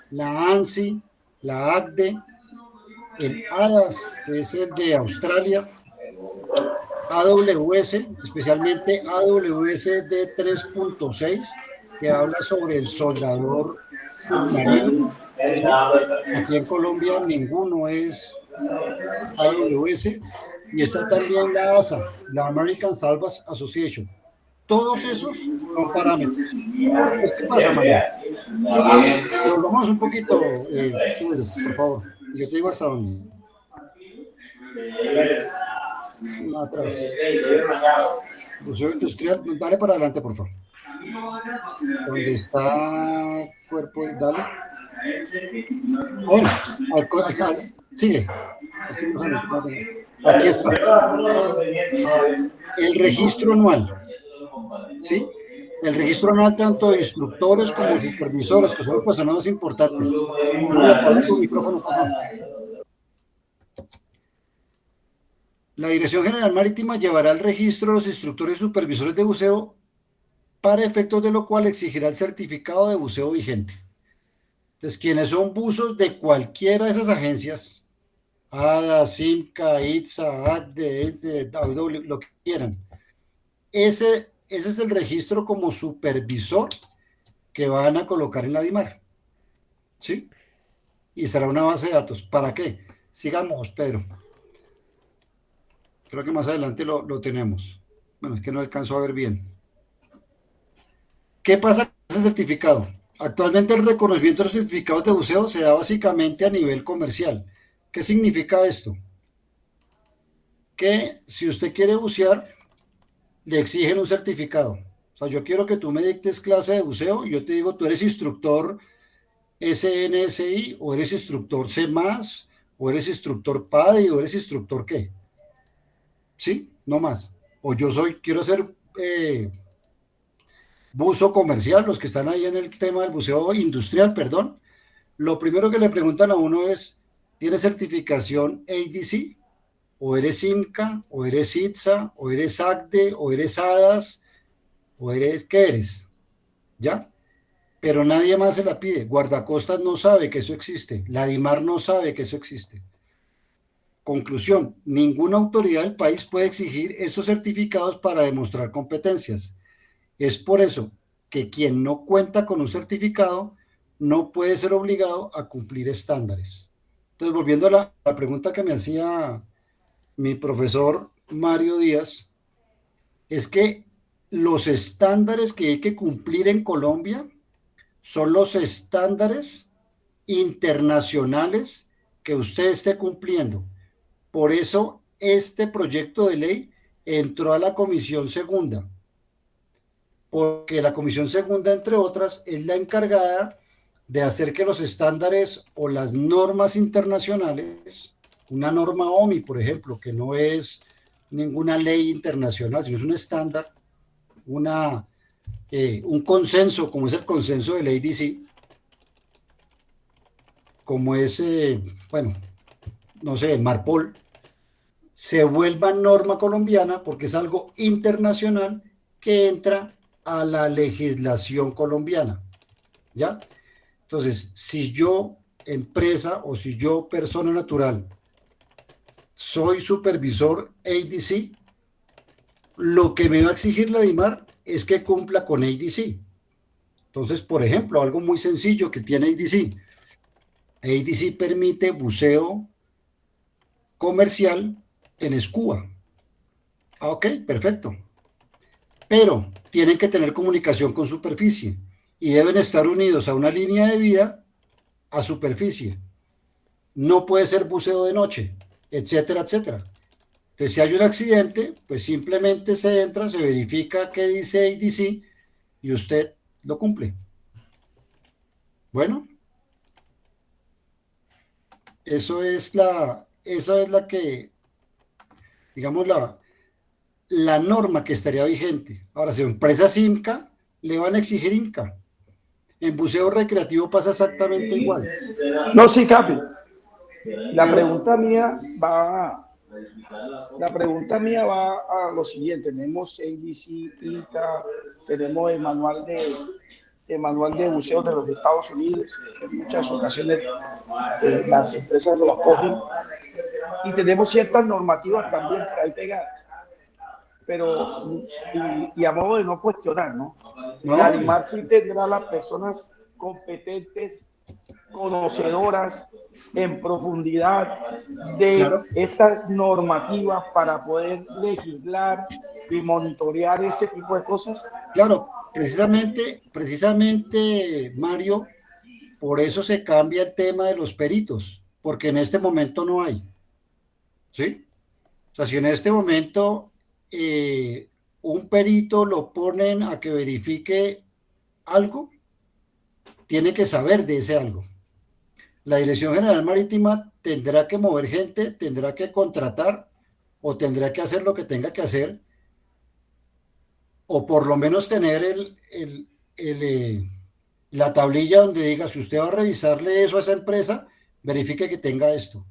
la ANSI, la ACDE, el ADAS, que es el de Australia, AWS, especialmente AWS de 3.6, que habla sobre el soldador submarino. Aquí en Colombia ninguno es AWS, y está también la ASA, la American Salvage Association. Todos esos son parámetros. ¿Qué pasa, Mario? Volvamos un poquito, Pedro, por favor. Yo te digo hasta dónde. Atrás. Buceo industrial, dale para adelante, por favor. ¿Dónde está cuerpo? Dale. Sigue. Aquí está. El registro anual. ¿Sí? El registro anual tanto de instructores como supervisores, que son las personas más importantes. Apaga tu micrófono, por favor. La Dirección General Marítima llevará el registro de los instructores y supervisores de buceo, para efectos de lo cual exigirá el certificado de buceo vigente. Entonces, quienes son buzos de cualquiera de esas agencias, ADA, CIMCA, ITSA, ACDE, lo que quieran, ese es el registro como supervisor que van a colocar en la DIMAR. ¿Sí? Y será una base de datos. ¿Para qué? Sigamos, Pedro. Creo que más adelante lo tenemos. Bueno, es que no alcanzo a ver bien. ¿Qué pasa con ese certificado? Actualmente el reconocimiento de los certificados de buceo se da básicamente a nivel comercial. ¿Qué significa esto? Que si usted quiere bucear, le exigen un certificado. O sea, yo quiero que tú me dictes clase de buceo y yo te digo, tú eres instructor SNSI, o eres instructor C+, o eres instructor PADI, o eres instructor ¿qué? ¿Sí? No más. O yo quiero ser buzo comercial, los que están ahí en el tema del buceo industrial, perdón. Lo primero que le preguntan a uno es, ¿tienes certificación ADC? ¿O eres IMCA? ¿O eres ITSA? ¿O eres ACDE? ¿O eres ADAS? ¿O eres qué eres? ¿Ya? Pero nadie más se la pide. Guardacostas no sabe que eso existe. La DIMAR no sabe que eso existe. Conclusión, ninguna autoridad del país puede exigir estos certificados para demostrar competencias. Es por eso que quien no cuenta con un certificado no puede ser obligado a cumplir estándares. Entonces, volviendo a la pregunta que me hacía mi profesor Mario Díaz, es que los estándares que hay que cumplir en Colombia son los estándares internacionales que usted esté cumpliendo. Por eso este proyecto de ley entró a la Comisión Segunda, porque la Comisión Segunda, entre otras, es la encargada de hacer que los estándares o las normas internacionales, una norma OMI, por ejemplo, que no es ninguna ley internacional, sino es un estándar, un consenso, como es el consenso del ADC, como es, bueno, no sé, Marpol, se vuelva norma colombiana porque es algo internacional que entra a la legislación colombiana, ¿ya? Entonces, si yo, empresa, o si yo, persona natural, soy supervisor ADC, lo que me va a exigir la DIMAR es que cumpla con ADC. Entonces, por ejemplo, algo muy sencillo que tiene ADC. ADC permite buceo comercial en scuba. Ok, perfecto. Pero tienen que tener comunicación con superficie y deben estar unidos a una línea de vida a superficie. No puede ser buceo de noche, etcétera, etcétera. Entonces, si hay un accidente, pues simplemente se entra, se verifica qué dice ADC y usted lo cumple. Bueno, eso es la que, digamos, la norma que estaría vigente. Ahora, si empresa IMCA, le van a exigir IMCA. En buceo recreativo pasa exactamente igual. No, sí, Capi. La Pero- pregunta mía va a lo siguiente. Tenemos ADC, INCA, tenemos el manual de buceo de los Estados Unidos, que en muchas ocasiones las empresas lo acogen, y tenemos ciertas normativas también ahí pegadas. Pero, y a modo de no cuestionar, ¿no? No, La DIMAR sí tendrá las personas competentes, conocedoras en profundidad de claro, estas normativas para poder legislar y monitorear ese tipo de cosas. claro, precisamente, Mario, por eso se cambia el tema de los peritos, porque en este momento no hay, ¿sí? O sea, si en este momento un perito lo ponen a que verifique algo, tiene que saber de ese algo. La Dirección General Marítima tendrá que mover gente, tendrá que contratar o tendrá que hacer lo que tenga que hacer, o por lo menos tener la tablilla donde diga, si usted va a revisarle eso a esa empresa, verifique que tenga esto.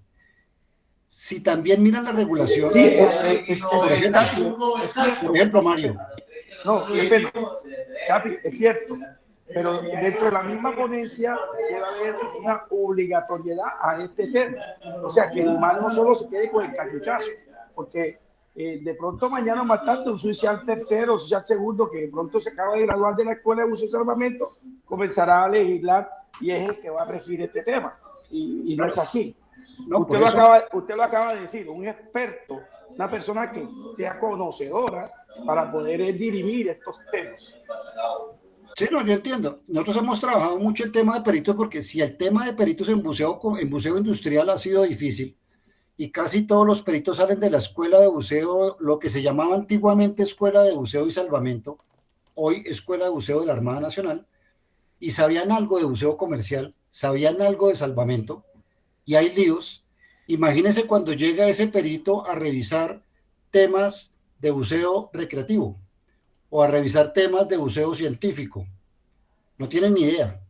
Si también miran la regulación, Sí, por ejemplo, Mario, no, Capi, es cierto, pero dentro de la misma ponencia debe haber una obligatoriedad a este tema. O sea, que el DIMAR no solo se quede con el cachuchazo, porque de pronto mañana más tarde un oficial tercero, un oficial segundo, que de pronto se acaba de graduar de la Escuela de Buceo y Salvamento, comenzará a legislar y es el que va a regir este tema. Y no es así. no, Usted lo acaba de decir, un experto, una persona que sea conocedora para poder dirimir estos temas. sí, no, yo entiendo. Nosotros hemos trabajado mucho el tema de peritos porque si el tema de peritos en buceo industrial ha sido difícil y casi todos los peritos salen de la escuela de buceo, lo que se llamaba antiguamente Escuela de Buceo y Salvamento, hoy Escuela de Buceo de la Armada Nacional, y sabían algo de buceo comercial, sabían algo de salvamento, y hay líos. Imagínense cuando llega ese perito a revisar temas de buceo recreativo o a revisar temas de buceo científico. No tienen ni idea.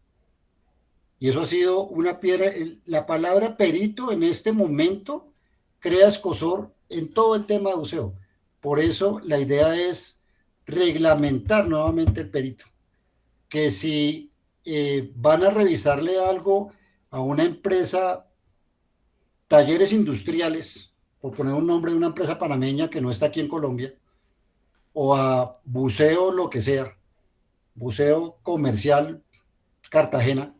Y eso ha sido una piedra. La palabra perito en este momento crea escozor en todo el tema de buceo. Por eso la idea es reglamentar nuevamente el perito. Que si van a revisarle algo a una empresa, talleres industriales, por poner un nombre de una empresa panameña que no está aquí en Colombia, o a buceo, lo que sea, buceo comercial Cartagena,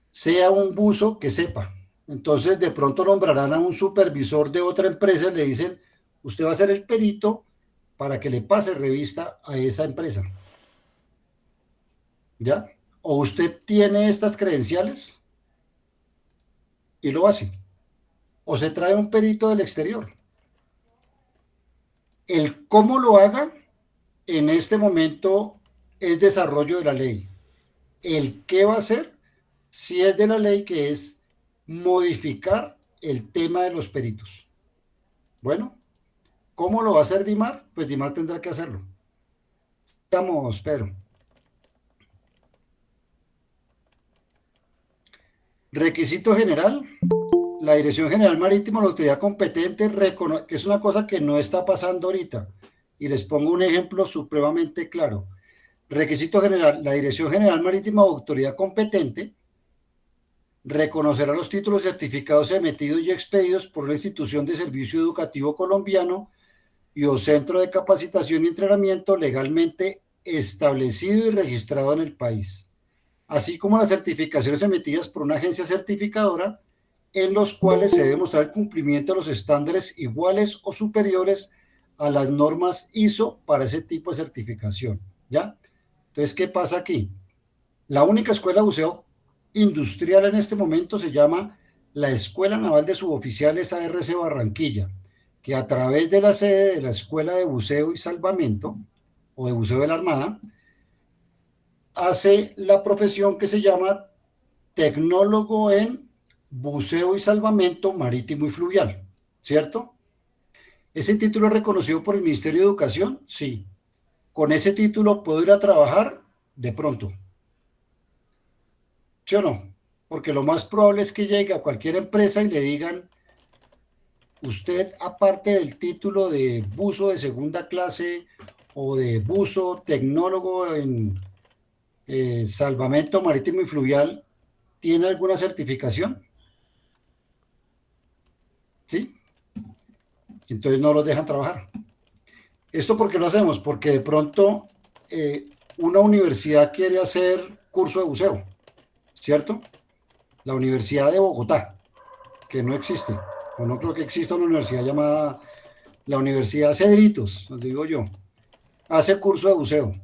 sea un buzo que sepa. Entonces de pronto nombrarán a un supervisor de otra empresa y le dicen, usted va a ser el perito para que le pase revista a esa empresa. ¿Ya? O usted tiene estas credenciales y lo hace. O se trae un perito del exterior. El cómo lo haga en este momento es desarrollo de la ley. El qué va a hacer si es de la ley, que es modificar el tema de los peritos. Bueno, ¿cómo lo va a hacer Dimar? Pues Dimar tendrá que hacerlo. Estamos, Pedro. Requisito general. La Dirección General Marítima, la autoridad competente, que es una cosa que no está pasando ahorita. Y les pongo un ejemplo supremamente claro. Requisito general. La Dirección General Marítima o autoridad competente reconocerá los títulos certificados emitidos y expedidos por la institución de servicio educativo colombiano y o centro de capacitación y entrenamiento legalmente establecido y registrado en el país, así como las certificaciones emitidas por una agencia certificadora en los cuales se debe mostrar el cumplimiento de los estándares iguales o superiores a las normas ISO para ese tipo de certificación, ¿ya? Entonces, ¿qué pasa aquí? La única escuela de buceo industrial en este momento se llama la Escuela Naval de Suboficiales ARC Barranquilla, que a través de la sede de la Escuela de Buceo y Salvamento, o de Buceo de la Armada, hace la profesión que se llama Tecnólogo en Buceo y Salvamento Marítimo y Fluvial, ¿cierto? ¿Ese título es reconocido por el Ministerio de Educación? Sí. ¿Con ese título puedo ir a trabajar? De pronto. ¿Sí o no? Porque lo más probable es que llegue a cualquier empresa y le digan, usted, aparte del título de buzo de segunda clase o de buzo tecnólogo en salvamento marítimo y fluvial, ¿tiene alguna certificación? ¿Sí? Entonces no los dejan trabajar. ¿Esto por qué lo hacemos? Porque de pronto una universidad quiere hacer curso de buceo, ¿cierto? La Universidad de Bogotá, que no existe, o no creo que exista una universidad llamada la Universidad Cedritos, donde digo yo, hace curso de buceo.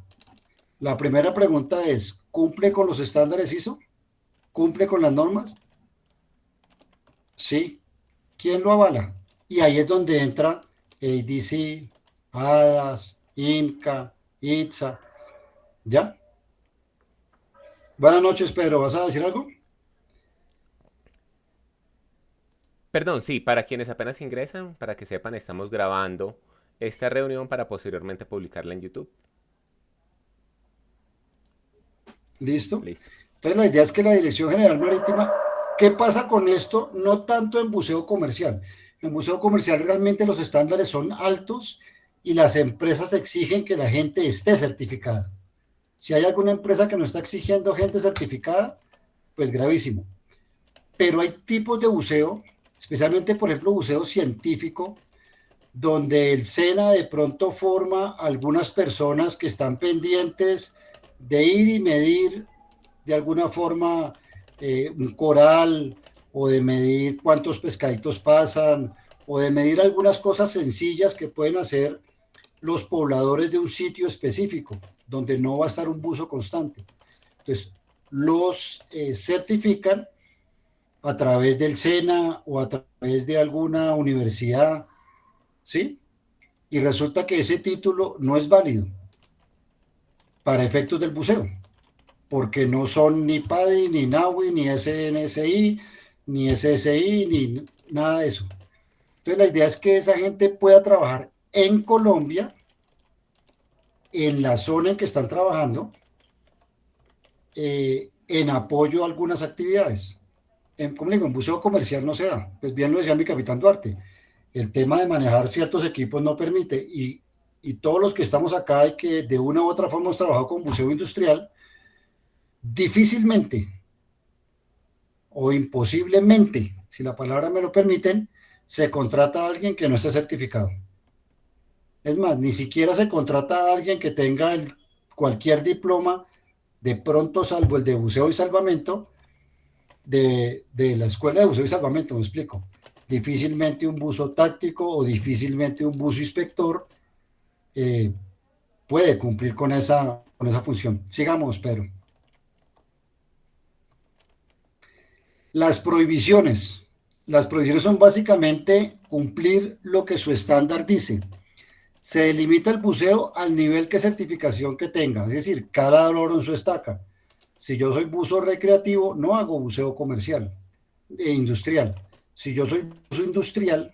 La primera pregunta es, ¿cumple con los estándares ISO? ¿Cumple con las normas? Sí. ¿Quién lo avala? Y ahí es donde entra ADC, ADAS, INCA, ITSA, ¿ya? Buenas noches, Pedro, ¿vas a decir algo? Perdón, sí, para quienes apenas ingresan, para que sepan, estamos grabando esta reunión para posteriormente publicarla en YouTube. ¿Listo? Listo. Entonces la idea es que la Dirección General Marítima, ¿qué pasa con esto? No tanto en buceo comercial. En buceo comercial realmente los estándares son altos y las empresas exigen que la gente esté certificada. Si hay alguna empresa que no está exigiendo gente certificada, pues gravísimo. Pero hay tipos de buceo, especialmente por ejemplo buceo científico, donde el SENA de pronto forma algunas personas que están pendientes de ir y medir de alguna forma un coral, o de medir cuántos pescaditos pasan, o de medir algunas cosas sencillas que pueden hacer los pobladores de un sitio específico, donde no va a estar un buzo constante. Entonces, los certifican a través del SENA o a través de alguna universidad, ¿sí? Y resulta que ese título no es válido para efectos del buceo, porque no son ni PADI, ni NAUI, ni SNSI, ni SSI, ni nada de eso. Entonces la idea es que esa gente pueda trabajar en Colombia, en la zona en que están trabajando, en apoyo a algunas actividades. Como digo, en buceo comercial no se da. Pues bien lo decía mi capitán Duarte, el tema de manejar ciertos equipos no permite, y todos los que estamos acá y que de una u otra forma hemos trabajado con buceo industrial, difícilmente o imposiblemente, si la palabra me lo permiten, se contrata a alguien que no esté certificado. Es más, ni siquiera se contrata a alguien que tenga cualquier diploma, de pronto salvo el de buceo y salvamento, de la escuela de buceo y salvamento, me explico. Difícilmente un buzo táctico o difícilmente un buzo inspector puede cumplir con esa función. Sigamos, Pedro. Las prohibiciones. Las prohibiciones son básicamente cumplir lo que su estándar dice. Se delimita el buceo al nivel que certificación que tenga, es decir, cada loro en su estaca. Si yo soy buzo recreativo, no hago buceo comercial e industrial. Si yo soy buzo industrial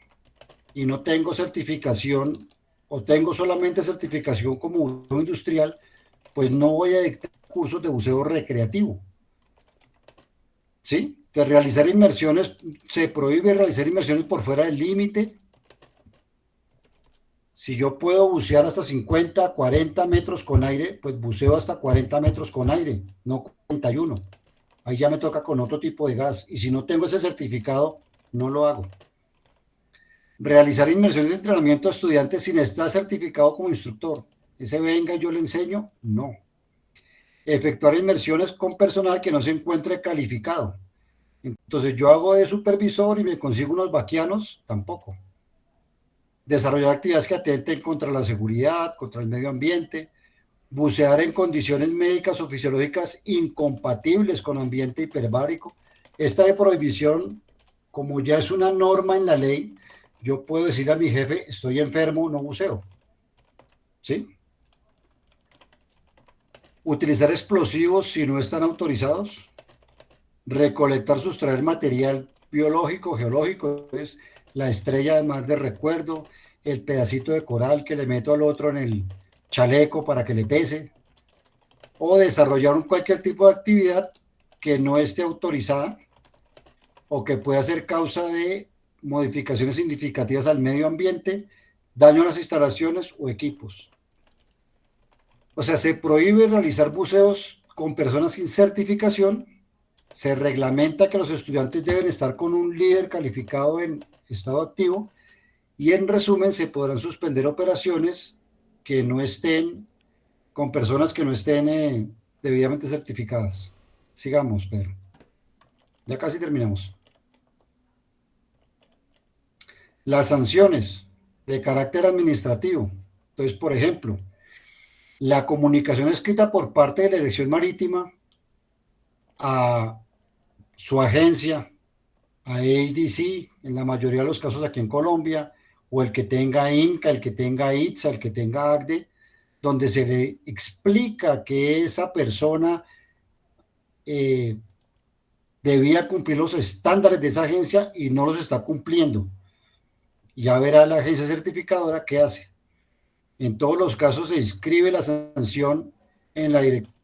y no tengo certificación o tengo solamente certificación como buceo industrial, pues no voy a dictar cursos de buceo recreativo. ¿Sí? Entonces, realizar inmersiones, se prohíbe realizar inmersiones por fuera del límite. Si yo puedo bucear hasta 50, 40 metros con aire, pues buceo hasta 40 metros con aire, no 41. Ahí ya me toca con otro tipo de gas. Y si no tengo ese certificado, no lo hago. Realizar inmersiones de entrenamiento a estudiantes sin estar certificado como instructor. Ese venga y yo le enseño, no. Efectuar inmersiones con personal que no se encuentre calificado. Entonces yo hago de supervisor y me consigo unos vaquianos, tampoco. Desarrollar actividades que atenten contra la seguridad, contra el medio ambiente, bucear en condiciones médicas o fisiológicas incompatibles con ambiente hiperbárico. Esta de prohibición, como ya es una norma en la ley, yo puedo decir a mi jefe, estoy enfermo, no buceo. ¿Sí? Utilizar explosivos si no están autorizados. Recolectar, sustraer material biológico, geológico, es la estrella de mar de recuerdo, el pedacito de coral que le meto al otro en el chaleco para que le pese, o desarrollar cualquier tipo de actividad que no esté autorizada o que pueda ser causa de modificaciones significativas al medio ambiente, daño a las instalaciones o equipos. O sea, se prohíbe realizar buceos con personas sin certificación. Se reglamenta que los estudiantes deben estar con un líder calificado en estado activo y en resumen se podrán suspender operaciones que no estén con personas que no estén debidamente certificadas. Sigamos, Pedro. Ya casi terminamos. Las sanciones de carácter administrativo. Entonces, por ejemplo, la comunicación escrita por parte de la Dirección Marítima a su agencia, a ADC, en la mayoría de los casos aquí en Colombia, o el que tenga INCA, el que tenga ITSA, el que tenga ACDE, donde se le explica que esa persona debía cumplir los estándares de esa agencia y no los está cumpliendo. Ya verá la agencia certificadora qué hace. En todos los casos se inscribe la sanción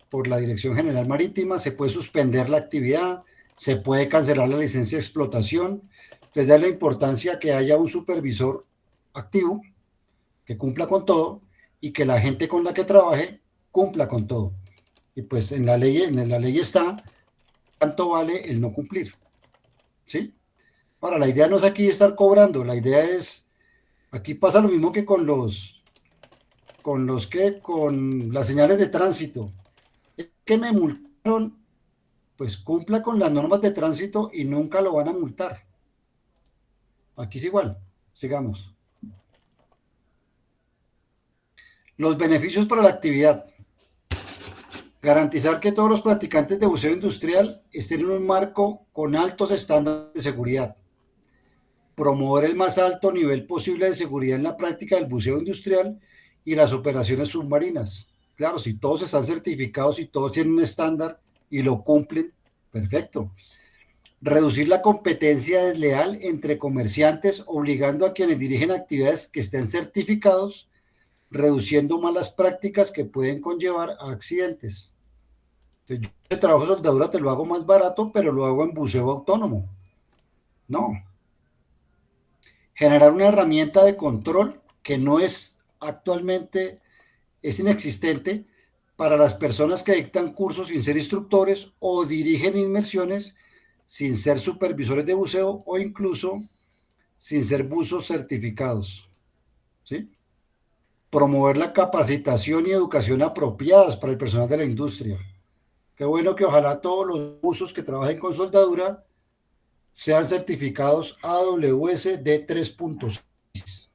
por la Dirección General Marítima, se puede suspender la actividad, se puede cancelar la licencia de explotación. Entonces da la importancia que haya un supervisor activo, que cumpla con todo, y que la gente con la que trabaje cumpla con todo. Y pues en la ley está cuánto vale el no cumplir. ¿Sí? Ahora, la idea no es aquí estar cobrando, la idea es, aquí pasa lo mismo que con las señales de tránsito. Que me multaron, pues cumpla con las normas de tránsito y nunca lo van a multar. Aquí es igual, sigamos. Los beneficios para la actividad. Garantizar que todos los practicantes de buceo industrial estén en un marco con altos estándares de seguridad. Promover el más alto nivel posible de seguridad en la práctica del buceo industrial y las operaciones submarinas. Claro, si todos están certificados y todos tienen un estándar y lo cumplen, perfecto. Reducir la competencia desleal entre comerciantes, obligando a quienes dirigen actividades que estén certificados, reduciendo malas prácticas que pueden conllevar a accidentes. Entonces, yo el trabajo de soldadura te lo hago más barato, pero lo hago en buceo autónomo. No. Generar una herramienta de control que no es actualmente, es inexistente para las personas que dictan cursos sin ser instructores o dirigen inmersiones sin ser supervisores de buceo o incluso sin ser buzos certificados, ¿sí? Promover la capacitación y educación apropiadas para el personal de la industria. Qué bueno que ojalá todos los buzos que trabajen con soldadura sean certificados AWS D3.6.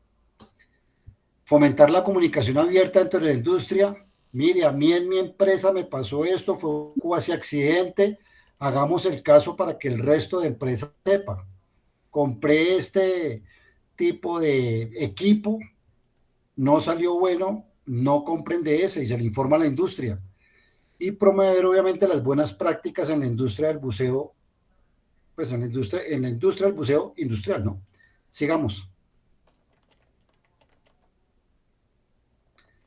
Fomentar la comunicación abierta entre la industria. Mire, a mí en mi empresa me pasó esto, fue un cuasi accidente, hagamos el caso para que el resto de empresas sepa. Compré este tipo de equipo, no salió bueno, no compren de ese y se le informa a la industria. Y promover obviamente las buenas prácticas en la industria del buceo, pues en la industria del buceo industrial, ¿no? Sigamos.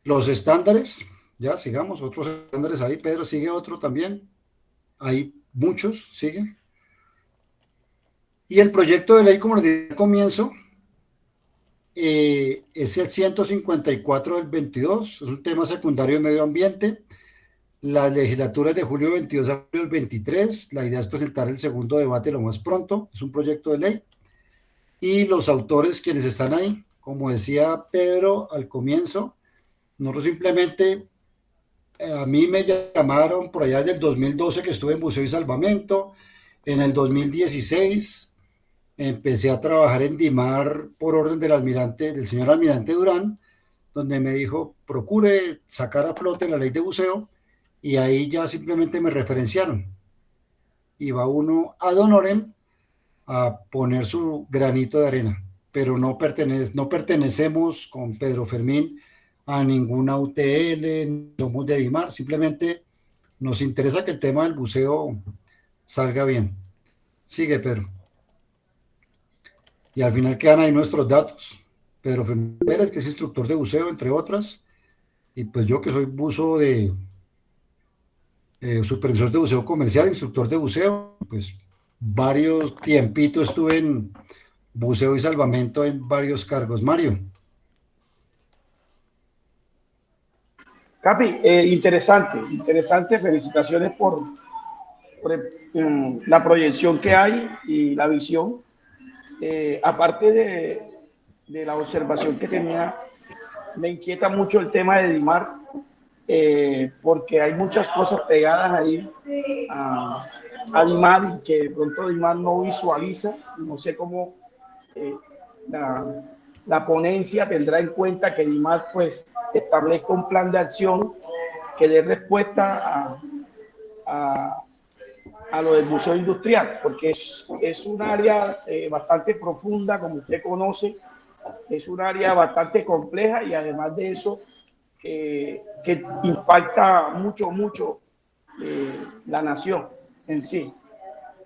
Los estándares, ya sigamos, otros estándares ahí, Pedro, sigue otro también, hay muchos, sigue. Y el proyecto de ley, como les dije al comienzo, es el 154 del 22, es un tema secundario de medio ambiente. La legislatura es de julio 22 a julio 23, la idea es presentar el segundo debate lo más pronto, es un proyecto de ley. Y los autores quienes están ahí, como decía Pedro al comienzo, nosotros simplemente, a mí me llamaron por allá del 2012 que estuve en buceo y salvamento, en el 2016 empecé a trabajar en DIMAR por orden del señor almirante Durán, donde me dijo, procure sacar a flote la ley de buceo, y ahí ya simplemente me referenciaron. Iba uno ad honorem a poner su granito de arena, pero no pertenecemos con Pedro Fermín a ninguna UTL, somos de DIMAR, simplemente nos interesa que el tema del buceo salga bien. Sigue, Pedro. Y al final quedan ahí nuestros datos. Pedro Fermín Pérez, que es instructor de buceo, entre otras, y pues yo que soy buzo de supervisor de buceo comercial, instructor de buceo, pues varios tiempitos estuve en buceo y salvamento en varios cargos. Mario. Capi, interesante, felicitaciones por la proyección que hay y la visión. Aparte de la observación que tenía, me inquieta mucho el tema de DIMAR, porque hay muchas cosas pegadas ahí a DIMAR y que de pronto DIMAR no visualiza. No sé cómo la ponencia tendrá en cuenta que DIMAR pues establezca un plan de acción que dé respuesta a lo del buceo industrial, porque es un área bastante profunda, como usted conoce, es un área bastante compleja y además de eso que impacta mucho la nación en sí.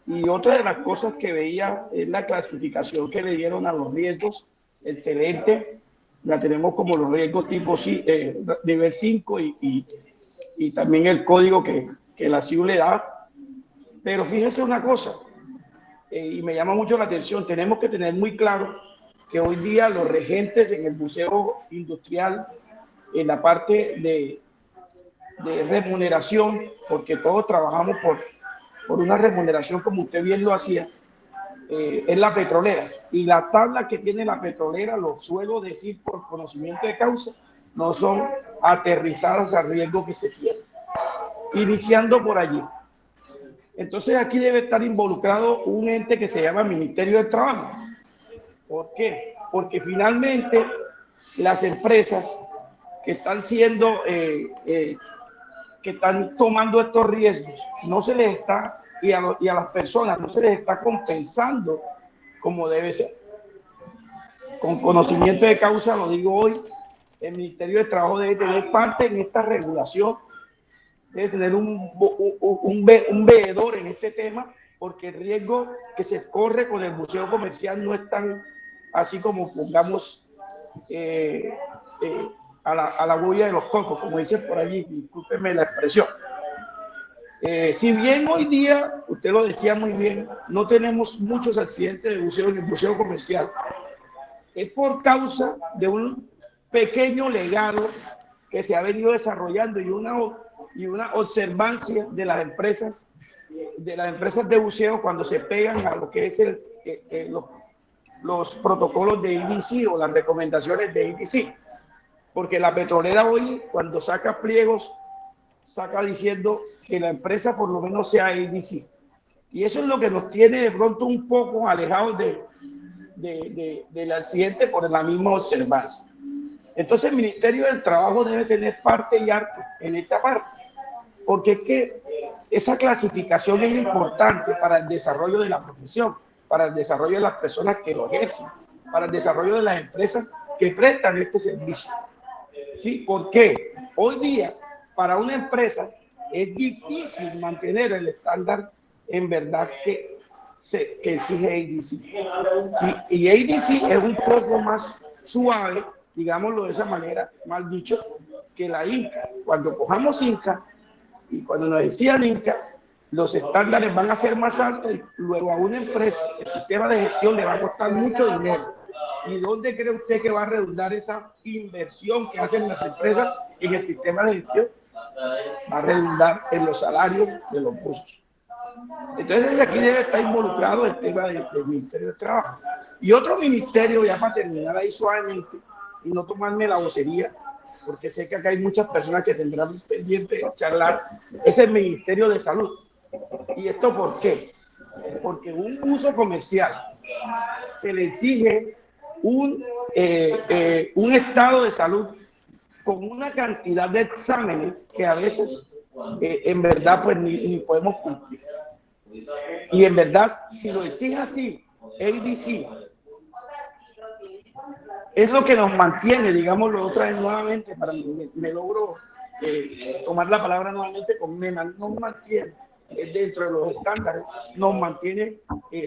Y otra de las cosas que veía es la clasificación que le dieron a los riesgos, excelente, la tenemos como los riesgos tipo nivel 5 y también el código que la CIU le da. Pero fíjese una cosa, y me llama mucho la atención, tenemos que tener muy claro que hoy día los regentes en el buceo industrial, en la parte de remuneración, porque todos trabajamos por una remuneración como usted bien lo hacía, es la petrolera. Y la tabla que tiene la petrolera, lo suelo decir por conocimiento de causa, no son aterrizadas al riesgo que se tiene. Iniciando por allí. Entonces aquí debe estar involucrado un ente que se llama Ministerio del Trabajo. ¿Por qué? Porque finalmente las empresas que están siendo, que están tomando estos riesgos, no se les está, y a las personas no se les está compensando como debe ser. Con conocimiento de causa, lo digo hoy, el Ministerio de Trabajo debe tener parte en esta regulación, debe tener un veedor en este tema, porque el riesgo que se corre con el buceo comercial no es tan así como pongamos a la bulla de los cocos, como dicen por allí, discúlpenme la expresión. Si bien hoy día, usted lo decía muy bien, no tenemos muchos accidentes de buceo en el buceo comercial, es por causa de un pequeño legado que se ha venido desarrollando y una observancia de las empresas de buceo cuando se pegan a lo que es los protocolos de EDC o las recomendaciones de EDC. Porque la petrolera hoy, cuando saca pliegos, saca diciendo que la empresa por lo menos sea EDC. Y eso es lo que nos tiene de pronto un poco alejados del accidente por la misma observancia. Entonces el Ministerio del Trabajo debe tener parte y arte en esta parte, porque es que esa clasificación es importante para el desarrollo de la profesión, para el desarrollo de las personas que lo ejercen, para el desarrollo de las empresas que prestan este servicio. ¿Sí? ¿Por qué? Hoy día, para una empresa es difícil mantener el estándar en verdad que exige ADC. ¿Sí? Y ADC es un poco más suave, digámoslo de esa manera, mal dicho, que la INCA. Cuando cojamos INCA y cuando nos decían INCA, los estándares van a ser más altos y luego a una empresa el sistema de gestión le va a costar mucho dinero. ¿Y dónde cree usted que va a redundar esa inversión que hacen las empresas en el sistema de gestión? Va a redundar en los salarios de los buzos. Entonces aquí debe estar involucrado el tema del Ministerio de Trabajo. Y otro ministerio, ya para terminar ahí suavemente, y no tomarme la vocería, porque sé que acá hay muchas personas que tendrán pendiente de charlar, es el Ministerio de Salud. ¿Y esto por qué? Porque un uso comercial se le exige un estado de salud con una cantidad de exámenes que a veces en verdad pues ni podemos cumplir. Y en verdad, si lo exige así, ADC es lo que nos mantiene, digámoslo otra vez nuevamente, para me logro tomar la palabra nuevamente con MENA, nos mantiene dentro de los estándares, nos mantiene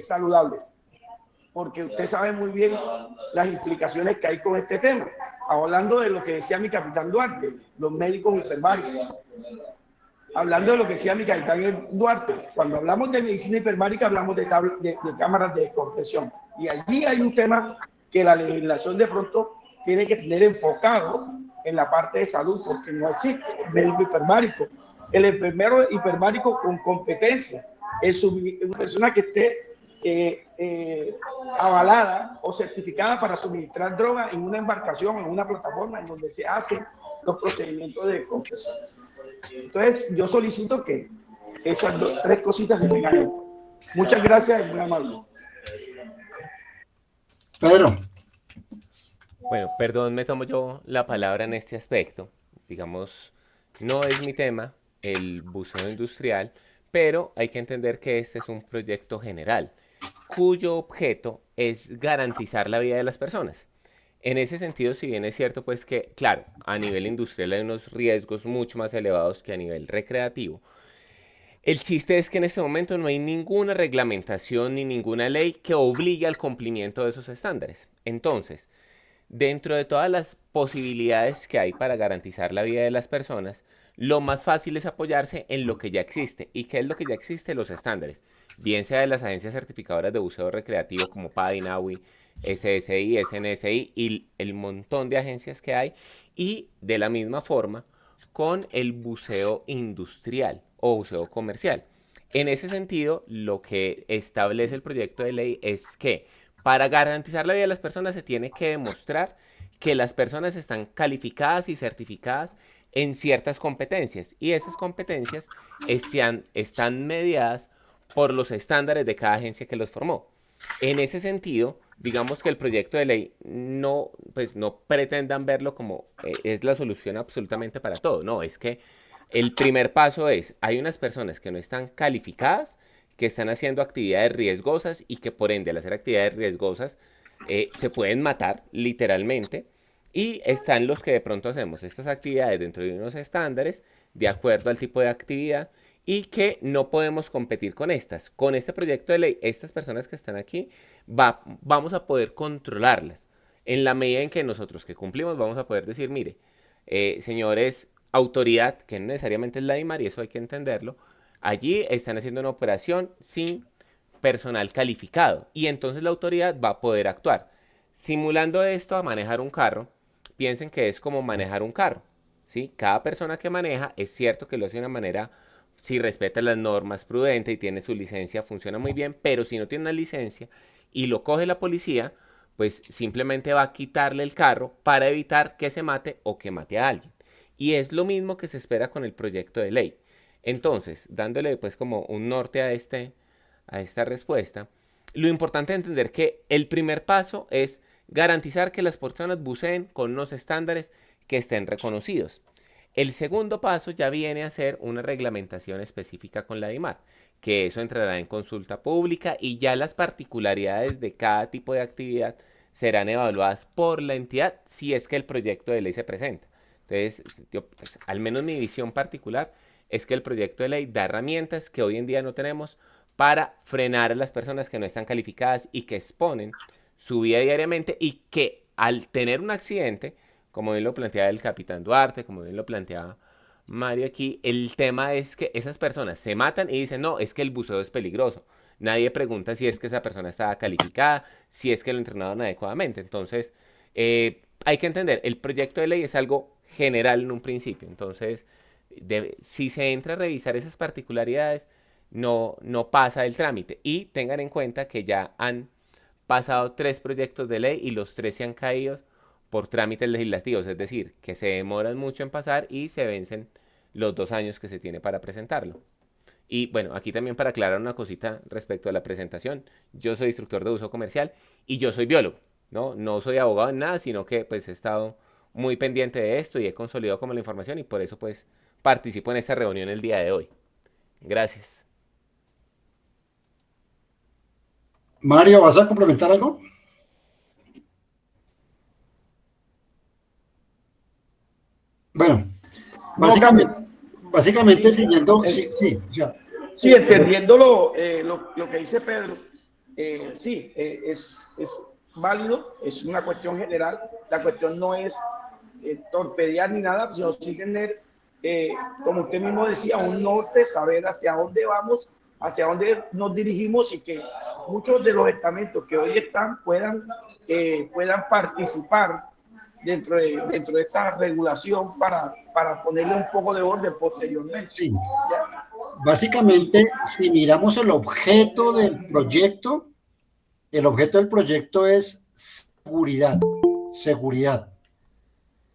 saludables. Porque usted sabe muy bien las implicaciones que hay con este tema. Hablando de lo que decía mi capitán Duarte, los médicos hiperbáricos. Hablando de lo que decía mi capitán Duarte, cuando hablamos de medicina hiperbárica hablamos de cámaras de descompresión. Y allí hay un tema que la legislación de pronto tiene que tener enfocado en la parte de salud, porque no existe el médico hiperbárico. El enfermero hiperbárico con competencia, una persona que esté avalada o certificada para suministrar droga en una embarcación, en una plataforma en donde se hacen los procedimientos de compresión. Entonces, yo solicito que esas tres cositas se tengan en cuenta. Muchas gracias y muy amable. Pedro. Bueno, perdón, me tomo yo la palabra en este aspecto. Digamos, no es mi tema el buceo industrial, pero hay que entender que este es un proyecto general, cuyo objeto es garantizar la vida de las personas. En ese sentido, si bien es cierto, pues que, claro, a nivel industrial hay unos riesgos mucho más elevados que a nivel recreativo, el chiste es que en este momento no hay ninguna reglamentación ni ninguna ley que obligue al cumplimiento de esos estándares. Entonces, dentro de todas las posibilidades que hay para garantizar la vida de las personas, lo más fácil es apoyarse en lo que ya existe. ¿Y qué es lo que ya existe? Los estándares. Bien sea de las agencias certificadoras de buceo recreativo como PADI, NAUI, SSI, SNSI y el montón de agencias que hay. Y de la misma forma con el buceo industrial o buceo comercial. En ese sentido, lo que establece el proyecto de ley es que para garantizar la vida de las personas se tiene que demostrar que las personas están calificadas y certificadas en ciertas competencias y esas competencias están mediadas por los estándares de cada agencia que los formó. En ese sentido, digamos que el proyecto de ley no pretendan verlo como es la solución absolutamente para todo. No, es que el primer paso es, hay unas personas que no están calificadas, que están haciendo actividades riesgosas y que por ende al hacer actividades riesgosas se pueden matar literalmente. Y están los que de pronto hacemos estas actividades dentro de unos estándares de acuerdo al tipo de actividad y que no podemos competir con estas. Con este proyecto de ley, estas personas que están aquí, vamos a poder controlarlas. En la medida en que nosotros que cumplimos vamos a poder decir, mire, señores, autoridad, que no necesariamente es la IMAR y eso hay que entenderlo, allí están haciendo una operación sin personal calificado y entonces la autoridad va a poder actuar. Simulando esto a manejar un carro, piensen que es como manejar un carro, ¿sí? Cada persona que maneja es cierto que lo hace de una manera, si respeta las normas, prudente y tiene su licencia, funciona muy bien, pero si no tiene una licencia y lo coge la policía, pues simplemente va a quitarle el carro para evitar que se mate o que mate a alguien. Y es lo mismo que se espera con el proyecto de ley. Entonces, dándole pues como un norte a esta respuesta, lo importante es entender que el primer paso es garantizar que las personas buceen con unos estándares que estén reconocidos. El segundo paso ya viene a ser una reglamentación específica con la DIMAR, que eso entrará en consulta pública y ya las particularidades de cada tipo de actividad serán evaluadas por la entidad si es que el proyecto de ley se presenta. Entonces, pues, al menos mi visión particular es que el proyecto de ley da herramientas que hoy en día no tenemos para frenar a las personas que no están calificadas y que exponen su vida diariamente y que al tener un accidente, como bien lo planteaba el capitán Duarte, como bien lo planteaba Mario aquí, el tema es que esas personas se matan y dicen, no, es que el buceo es peligroso. Nadie pregunta si es que esa persona estaba calificada, si es que lo entrenaron adecuadamente. Entonces, hay que entender, el proyecto de ley es algo general en un principio. Entonces, si se entra a revisar esas particularidades, no pasa el trámite. Y tengan en cuenta que ya han pasado 3 proyectos de ley y los 3 se han caído por trámites legislativos, es decir, que se demoran mucho en pasar y se vencen los 2 años que se tiene para presentarlo. Y bueno, aquí también para aclarar una cosita respecto a la presentación, yo soy instructor de uso comercial y yo soy biólogo, ¿no? No soy abogado en nada, sino que pues he estado muy pendiente de esto y he consolidado como la información y por eso pues participo en esta reunión el día de hoy. Gracias. Mario, ¿vas a complementar algo? Bueno, No, básicamente siguiendo, sí, ya. Sí, entendiendo lo que dice Pedro, sí, es válido, es una cuestión general. La cuestión no es torpedear ni nada, sino sí tener, como usted mismo decía, un norte, saber hacia dónde vamos, hacia dónde nos dirigimos y que muchos de los estamentos que hoy están puedan participar dentro de esta regulación para ponerle un poco de orden posteriormente. Sí. Básicamente, si miramos el objeto del proyecto es seguridad, seguridad.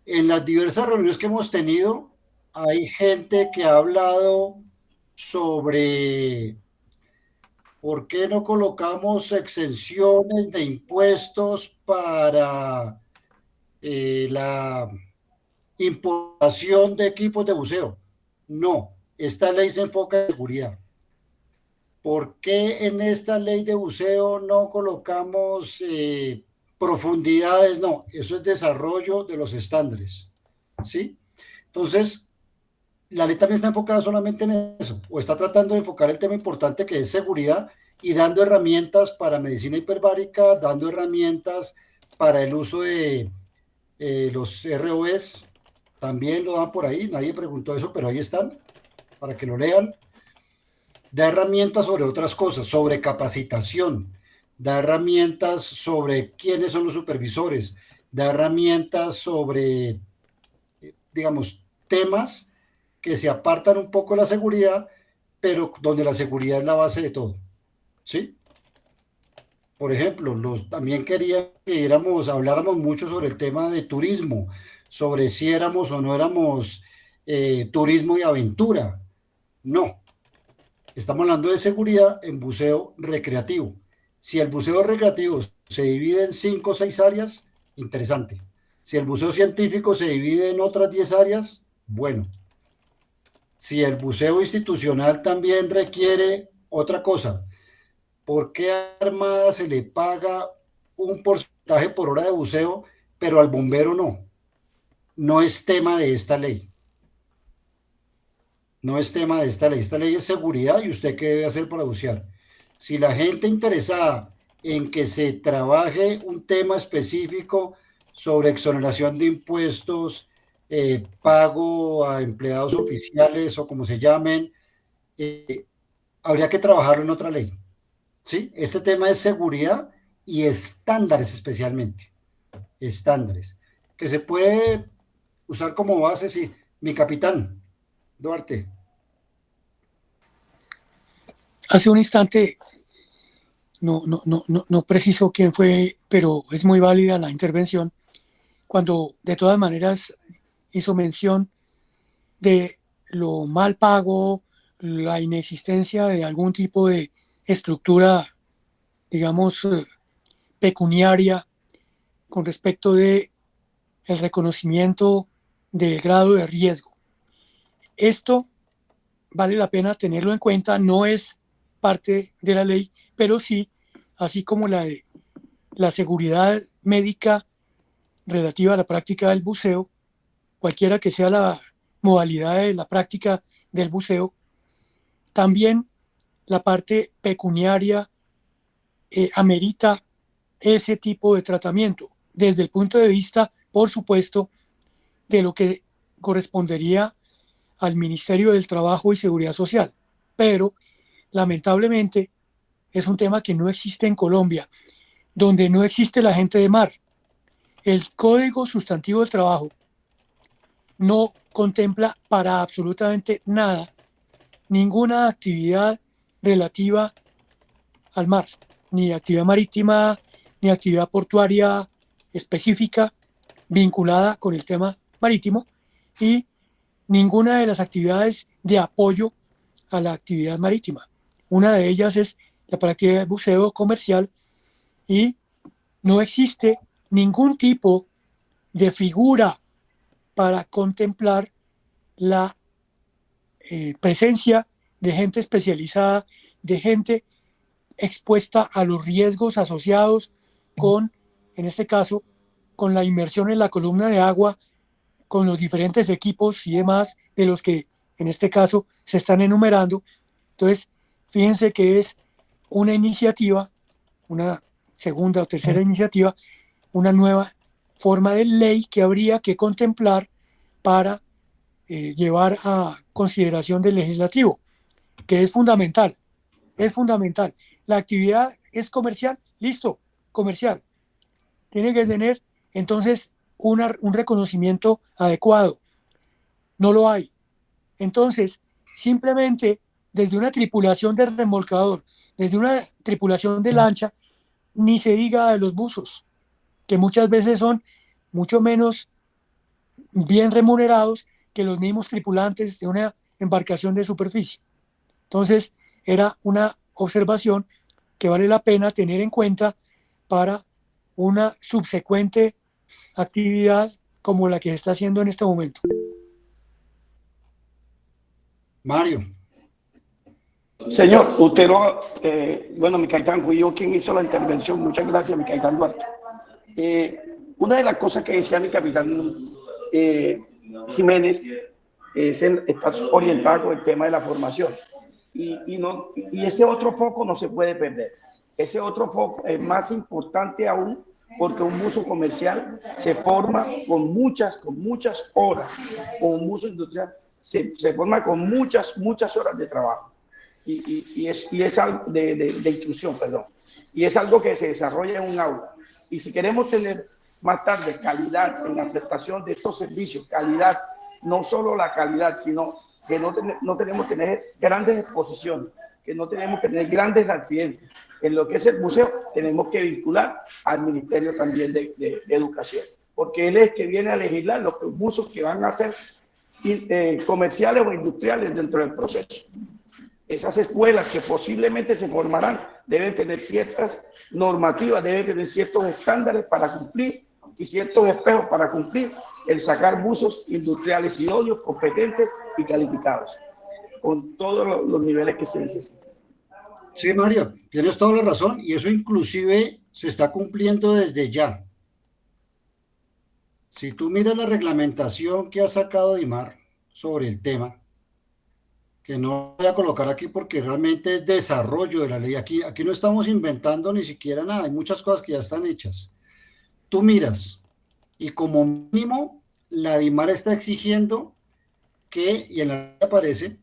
En las diversas reuniones que hemos tenido, hay gente que ha hablado sobre por qué no colocamos exenciones de impuestos para la importación de equipos de buceo. No, esta ley se enfoca en seguridad. ¿Por qué en esta ley de buceo no colocamos profundidades? No, eso es desarrollo de los estándares, ¿sí? Entonces, la ley también está enfocada solamente en eso, o está tratando de enfocar el tema importante que es seguridad y dando herramientas para medicina hiperbárica, dando herramientas para el uso de los ROEs, también lo dan por ahí, nadie preguntó eso, pero ahí están, para que lo lean. Da herramientas sobre otras cosas, sobre capacitación, da herramientas sobre quiénes son los supervisores, da herramientas sobre, digamos, temas que se apartan un poco de la seguridad, pero donde la seguridad es la base de todo, ¿sí? Por ejemplo, también quería que habláramos mucho sobre el tema de turismo, sobre si éramos o no éramos turismo y aventura. No, estamos hablando de seguridad en buceo recreativo. Si el buceo recreativo se divide en 5 o 6 áreas, interesante. Si el buceo científico se divide en otras 10 áreas, bueno. Si el buceo institucional también requiere otra cosa, ¿por qué a Armada se le paga un porcentaje por hora de buceo, pero al bombero no? No es tema de esta ley. No es tema de esta ley. Esta ley es seguridad y usted qué debe hacer para bucear. Si la gente interesada en que se trabaje un tema específico sobre exoneración de impuestos, pago a empleados oficiales o como se llamen, habría que trabajarlo en otra ley. ¿Sí? Este tema es seguridad y estándares especialmente. Estándares. Que se puede usar como base, sí. Mi capitán, Duarte. Hace un instante no preciso quién fue, pero es muy válida la intervención, cuando de todas maneras hizo mención de lo mal pago, la inexistencia de algún tipo de estructura, digamos, pecuniaria con respecto de el reconocimiento del grado de riesgo. Esto vale la pena tenerlo en cuenta, no es parte de la ley, pero sí, así como la seguridad médica relativa a la práctica del buceo, cualquiera que sea la modalidad de la práctica del buceo, también la parte pecuniaria amerita ese tipo de tratamiento, desde el punto de vista, por supuesto, de lo que correspondería al Ministerio del Trabajo y Seguridad Social. Pero, lamentablemente, es un tema que no existe en Colombia, donde no existe la gente de mar. El Código Sustantivo del Trabajo no contempla para absolutamente nada ninguna actividad relativa al mar, ni actividad marítima, ni actividad portuaria específica vinculada con el tema marítimo, y ninguna de las actividades de apoyo a la actividad marítima. Una de ellas es la práctica de buceo comercial, y no existe ningún tipo de figura para contemplar la presencia de gente especializada, de gente expuesta a los riesgos asociados con, en este caso, con la inmersión en la columna de agua, con los diferentes equipos y demás de los que en este caso se están enumerando. Entonces, fíjense que es una iniciativa, una segunda o tercera iniciativa, una nueva forma de ley que habría que contemplar para llevar a consideración del legislativo, que es fundamental, es fundamental. La actividad es comercial, listo, comercial. Tiene que tener entonces un reconocimiento adecuado. No lo hay. Entonces, simplemente desde una tripulación de remolcador, desde una tripulación de lancha, ni se diga de los buzos, que muchas veces son mucho menos bien remunerados que los mismos tripulantes de una embarcación de superficie. Entonces, era una observación que vale la pena tener en cuenta para una subsecuente actividad como la que se está haciendo en este momento. Mario. Señor, usted no, bueno, mi capitán, fui yo quien hizo la intervención. Muchas gracias, mi capitán Duarte. Una de las cosas que decía mi capitán Jiménez está orientada con el tema de la formación. Y ese otro foco no se puede perder. Ese otro foco es más importante aún, porque un buzo comercial se forma con muchas horas, con un buzo industrial se forma con muchas horas de trabajo. Y es algo de instrucción, perdón. Y es algo que se desarrolla en un aula. Y si queremos tener más tarde calidad en la prestación de estos servicios, calidad, no solo la calidad, sino que no tenemos que tener grandes exposiciones, que no tenemos que tener grandes accidentes. En lo que es el museo, tenemos que vincular al Ministerio también de Educación, porque él es que viene a legislar los buzos que van a ser comerciales o industriales dentro del proceso. Esas escuelas que posiblemente se formarán deben tener ciertas normativas, deben tener ciertos estándares para cumplir y ciertos espejos para cumplir el sacar buzos industriales idóneos, competentes y calificados, con todos los niveles que se necesitan. Sí, Mario, tienes toda la razón, y eso inclusive se está cumpliendo desde ya. Si tú miras la reglamentación que ha sacado DIMAR sobre el tema, que no voy a colocar aquí porque realmente es desarrollo de la ley, aquí no estamos inventando ni siquiera nada, hay muchas cosas que ya están hechas. Tú miras, y como mínimo, la DIMAR está exigiendo que, y en la ley aparece,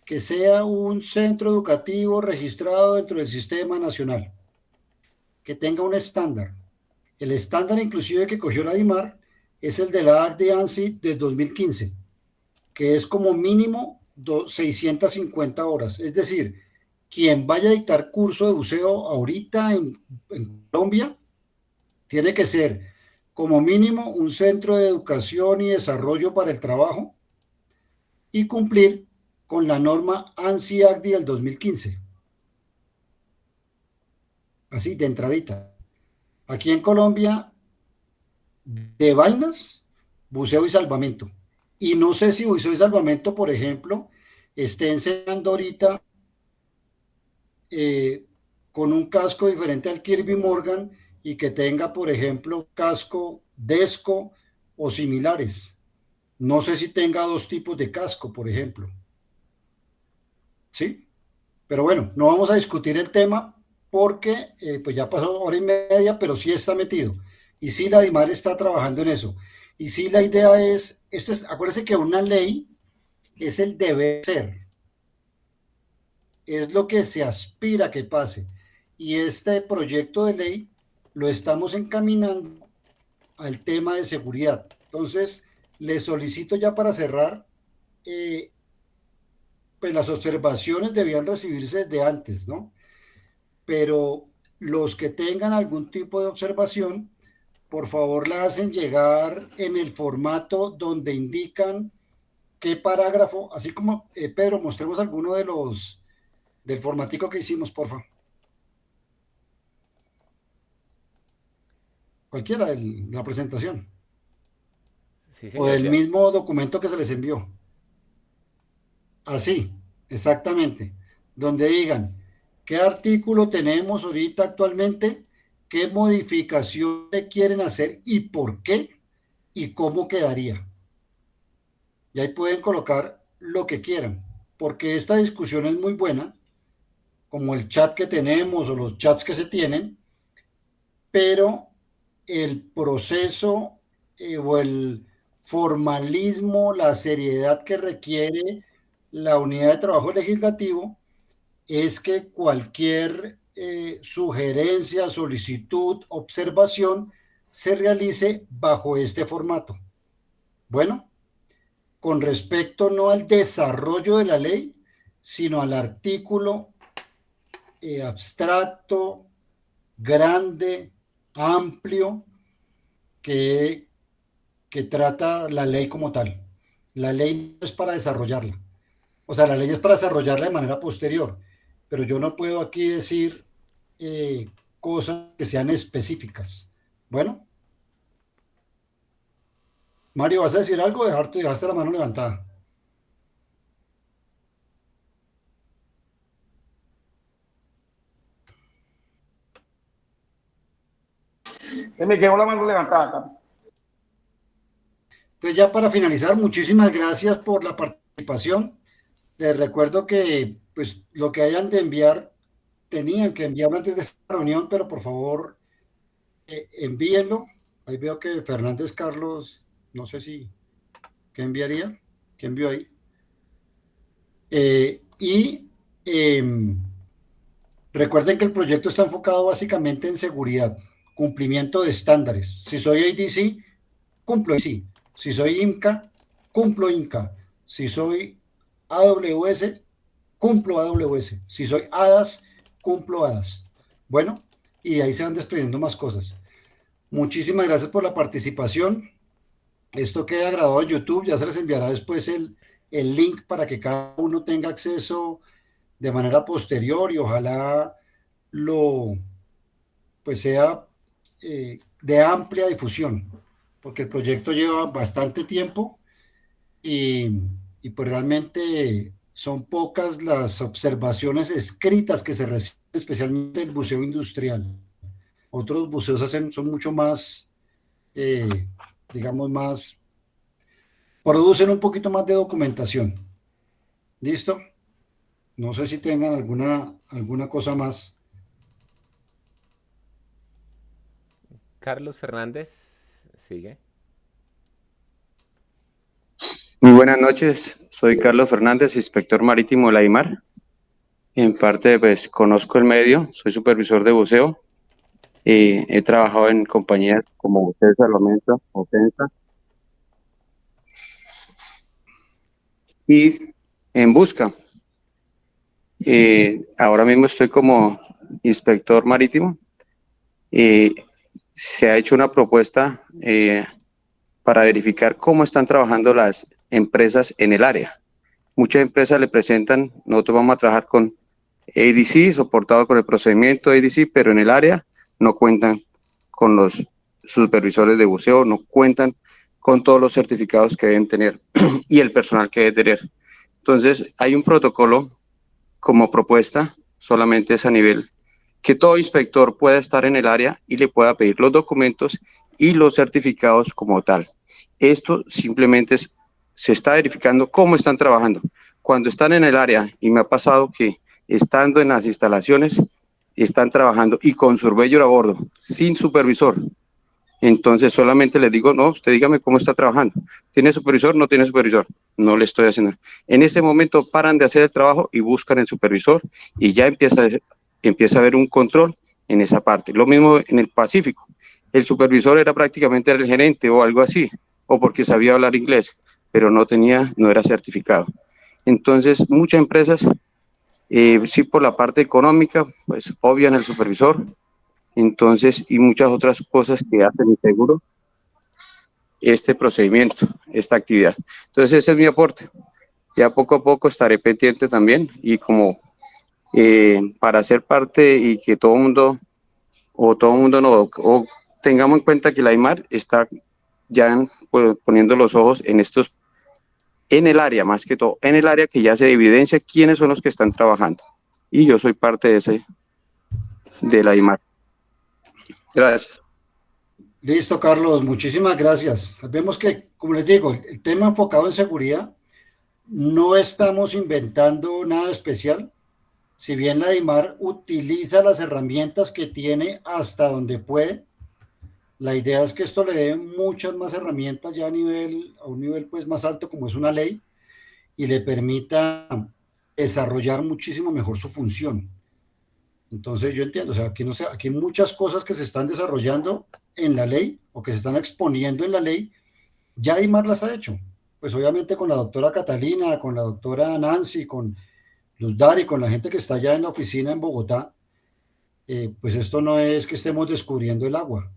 que sea un centro educativo registrado dentro del sistema nacional, que tenga un estándar. El estándar inclusive que cogió la DIMAR es el de la ACT de ANSI de 2015, que es como mínimo 650 horas. Es decir, quien vaya a dictar curso de buceo ahorita en Colombia, tiene que ser como mínimo un centro de educación y desarrollo para el trabajo y cumplir con la norma ANSI-ACDI del 2015. Así, de entradita. Aquí en Colombia, de vainas, buceo y salvamento. Y no sé si buceo y salvamento, por ejemplo, esté enseñando ahorita con un casco diferente al Kirby Morgan y que tenga, por ejemplo, casco Desco o similares. No sé si tenga dos tipos de casco, por ejemplo. ¿Sí? Pero bueno, no vamos a discutir el tema porque pues ya pasó hora y media, pero sí está metido. Y sí, la DIMAR está trabajando en eso. Y sí, la idea es, acuérdense que una ley es el deber ser, es lo que se aspira a que pase. Y este proyecto de ley lo estamos encaminando al tema de seguridad. Entonces, les solicito ya para cerrar, pues las observaciones debían recibirse desde antes, ¿no? Pero los que tengan algún tipo de observación, por favor la hacen llegar en el formato donde indican qué parágrafo, así como, Pedro, mostremos alguno de los del formatico que hicimos, por favor. Cualquiera de la presentación. Sí, O señor, del ya. mismo documento que se les envió. Así, exactamente. Donde digan qué artículo tenemos ahorita actualmente, qué modificación le quieren hacer y por qué y cómo quedaría. Y ahí pueden colocar lo que quieran, porque esta discusión es muy buena, como el chat que tenemos o los chats que se tienen, pero el proceso o el formalismo, la seriedad que requiere la unidad de trabajo legislativo es que cualquier sugerencia, solicitud, observación se realice bajo este formato. Bueno, con respecto no al desarrollo de la ley, sino al artículo abstracto, grande, amplio, que, que trata la ley como tal. La ley no es para desarrollarla. O sea, la ley es para desarrollarla de manera posterior, pero yo no puedo aquí decir eh, cosas que sean específicas. Bueno, Mario, ¿vas a decir algo? Dejaste la mano levantada. Me quedó la mano levantada, Carlos. Entonces, ya para finalizar, muchísimas gracias por la participación. Les recuerdo que pues lo que hayan de enviar, tenían que enviarlo antes de esta reunión, pero por favor envíenlo. Ahí veo que Fernández Carlos, no sé si, ¿qué enviaría? ¿Qué envió ahí? Y recuerden que el proyecto está enfocado básicamente en seguridad, cumplimiento de estándares. Si soy ADC, cumplo ADC. Si soy IMCA, cumplo IMCA. Si soy AWS, cumplo AWS. Si soy ADAS, cumplo ADAS. Bueno, y de ahí se van desprendiendo más cosas. Muchísimas gracias por la participación. Esto queda grabado en YouTube, ya se les enviará después el link para que cada uno tenga acceso de manera posterior y ojalá lo pues sea de amplia difusión, porque el proyecto lleva bastante tiempo y, y pues realmente son pocas las observaciones escritas que se reciben, especialmente del buceo industrial. Otros buceos son mucho más, digamos, producen un poquito más de documentación. ¿Listo? No sé si tengan alguna cosa más. Carlos Fernández, sigue. Muy buenas noches, soy Carlos Fernández, inspector marítimo de la IMAR. En parte, pues, conozco el medio, soy supervisor de buceo. He trabajado en compañías como Buceo y Salvamento, Opensa, y en Busca. Ahora mismo estoy como inspector marítimo. Se ha hecho una propuesta para verificar cómo están trabajando las empresas en el área. Muchas empresas le presentan, nosotros vamos a trabajar con ADC, soportado con el procedimiento ADC, pero en el área no cuentan con los supervisores de buceo, no cuentan con todos los certificados que deben tener y el personal que debe tener. Entonces, hay un protocolo como propuesta, solamente es a nivel que todo inspector pueda estar en el área y le pueda pedir los documentos y los certificados como tal. Esto simplemente se está verificando cómo están trabajando. Cuando están en el área, y me ha pasado que estando en las instalaciones, están trabajando y con surveyor a bordo, sin supervisor. Entonces solamente les digo, no, usted dígame cómo está trabajando. ¿Tiene supervisor? No tiene supervisor. No le estoy haciendo. En ese momento paran de hacer el trabajo y buscan el supervisor y ya empieza a haber un control en esa parte. Lo mismo en el Pacífico. El supervisor era prácticamente el gerente o algo así, o porque sabía hablar inglés, pero no era certificado. Entonces, muchas empresas, sí por la parte económica, pues obvian el supervisor, entonces, y muchas otras cosas que hacen inseguro este procedimiento, esta actividad. Entonces, ese es mi aporte. Ya poco a poco estaré pendiente también y como para ser parte y que todo el mundo, o tengamos en cuenta que la IMAR está ya pues, poniendo los ojos en estos, en el área, más que todo, en el área que ya se evidencia quiénes son los que están trabajando. Y yo soy parte de la IMAR. Gracias. Listo, Carlos, muchísimas gracias. Vemos que, como les digo, el tema enfocado en seguridad, no estamos inventando nada especial. Si bien la DIMAR utiliza las herramientas que tiene hasta donde puede, la idea es que esto le dé muchas más herramientas ya a un nivel pues más alto como es una ley y le permita desarrollar muchísimo mejor su función. Entonces yo entiendo, o sea, aquí no sé, aquí hay muchas cosas que se están desarrollando en la ley o que se están exponiendo en la ley, ya DIMAR las ha hecho. Pues obviamente con la doctora Catalina, con la doctora Nancy, con Luz Dari, con la gente que está allá en la oficina en Bogotá, pues esto no es que estemos descubriendo el agua.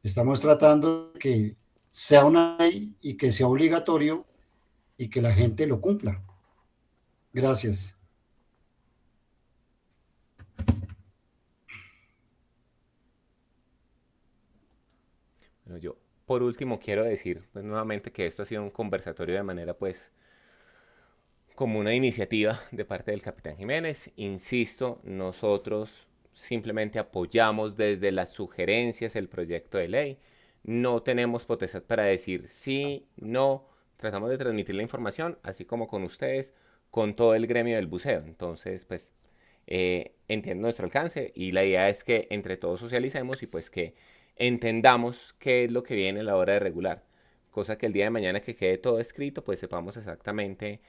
Estamos tratando de que sea una ley y que sea obligatorio y que la gente lo cumpla. Gracias. Bueno, yo por último quiero decir pues nuevamente que esto ha sido un conversatorio de manera pues como una iniciativa de parte del capitán Jiménez. Insisto, nosotros simplemente apoyamos desde las sugerencias el proyecto de ley. No tenemos potestad para decir sí, no. Tratamos de transmitir la información, así como con ustedes, con todo el gremio del buceo. Entonces, pues, entiendo nuestro alcance y la idea es que entre todos socialicemos y pues que entendamos qué es lo que viene a la hora de regular. Cosa que el día de mañana que quede todo escrito, pues sepamos exactamente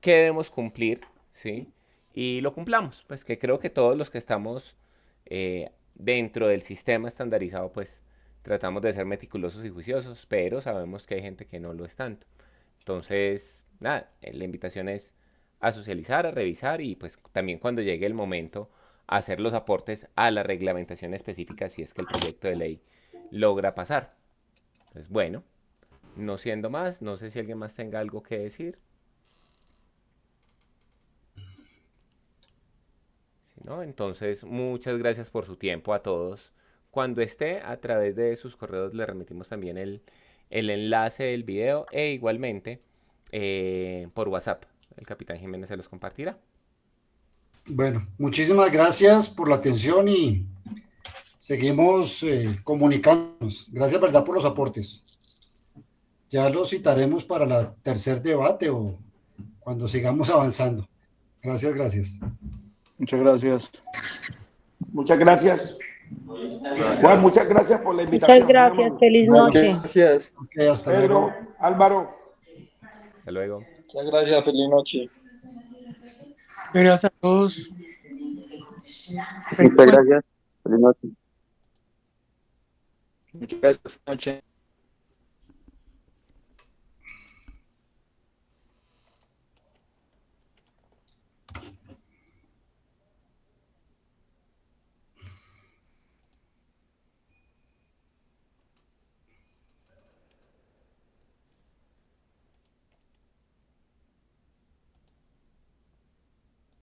qué debemos cumplir, ¿sí? Y lo cumplamos. Pues que creo que todos los que estamos dentro del sistema estandarizado, pues tratamos de ser meticulosos y juiciosos, pero sabemos que hay gente que no lo es tanto. Entonces, nada, la invitación es a socializar, a revisar y pues también cuando llegue el momento hacer los aportes a la reglamentación específica si es que el proyecto de ley logra pasar. Pues bueno, no siendo más, no sé si alguien más tenga algo que decir. Si no, entonces muchas gracias por su tiempo a todos. Cuando esté a través de sus correos le remitimos también el enlace del video e igualmente por WhatsApp. El capitán Jiménez se los compartirá. Bueno, muchísimas gracias por la atención y seguimos comunicándonos. Gracias, verdad, por los aportes. Ya los citaremos para el tercer debate o cuando sigamos avanzando. Gracias, gracias. Muchas gracias. Muchas gracias. Gracias. Juan, muchas gracias por la invitación. Muchas gracias, feliz Bueno, noche. Gracias. ok, hasta Pedro, luego. Álvaro. Hasta luego. Muchas gracias, feliz noche. Gracias a todos. Muchas gracias. Feliz noche. Muchas gracias. Buenas noches.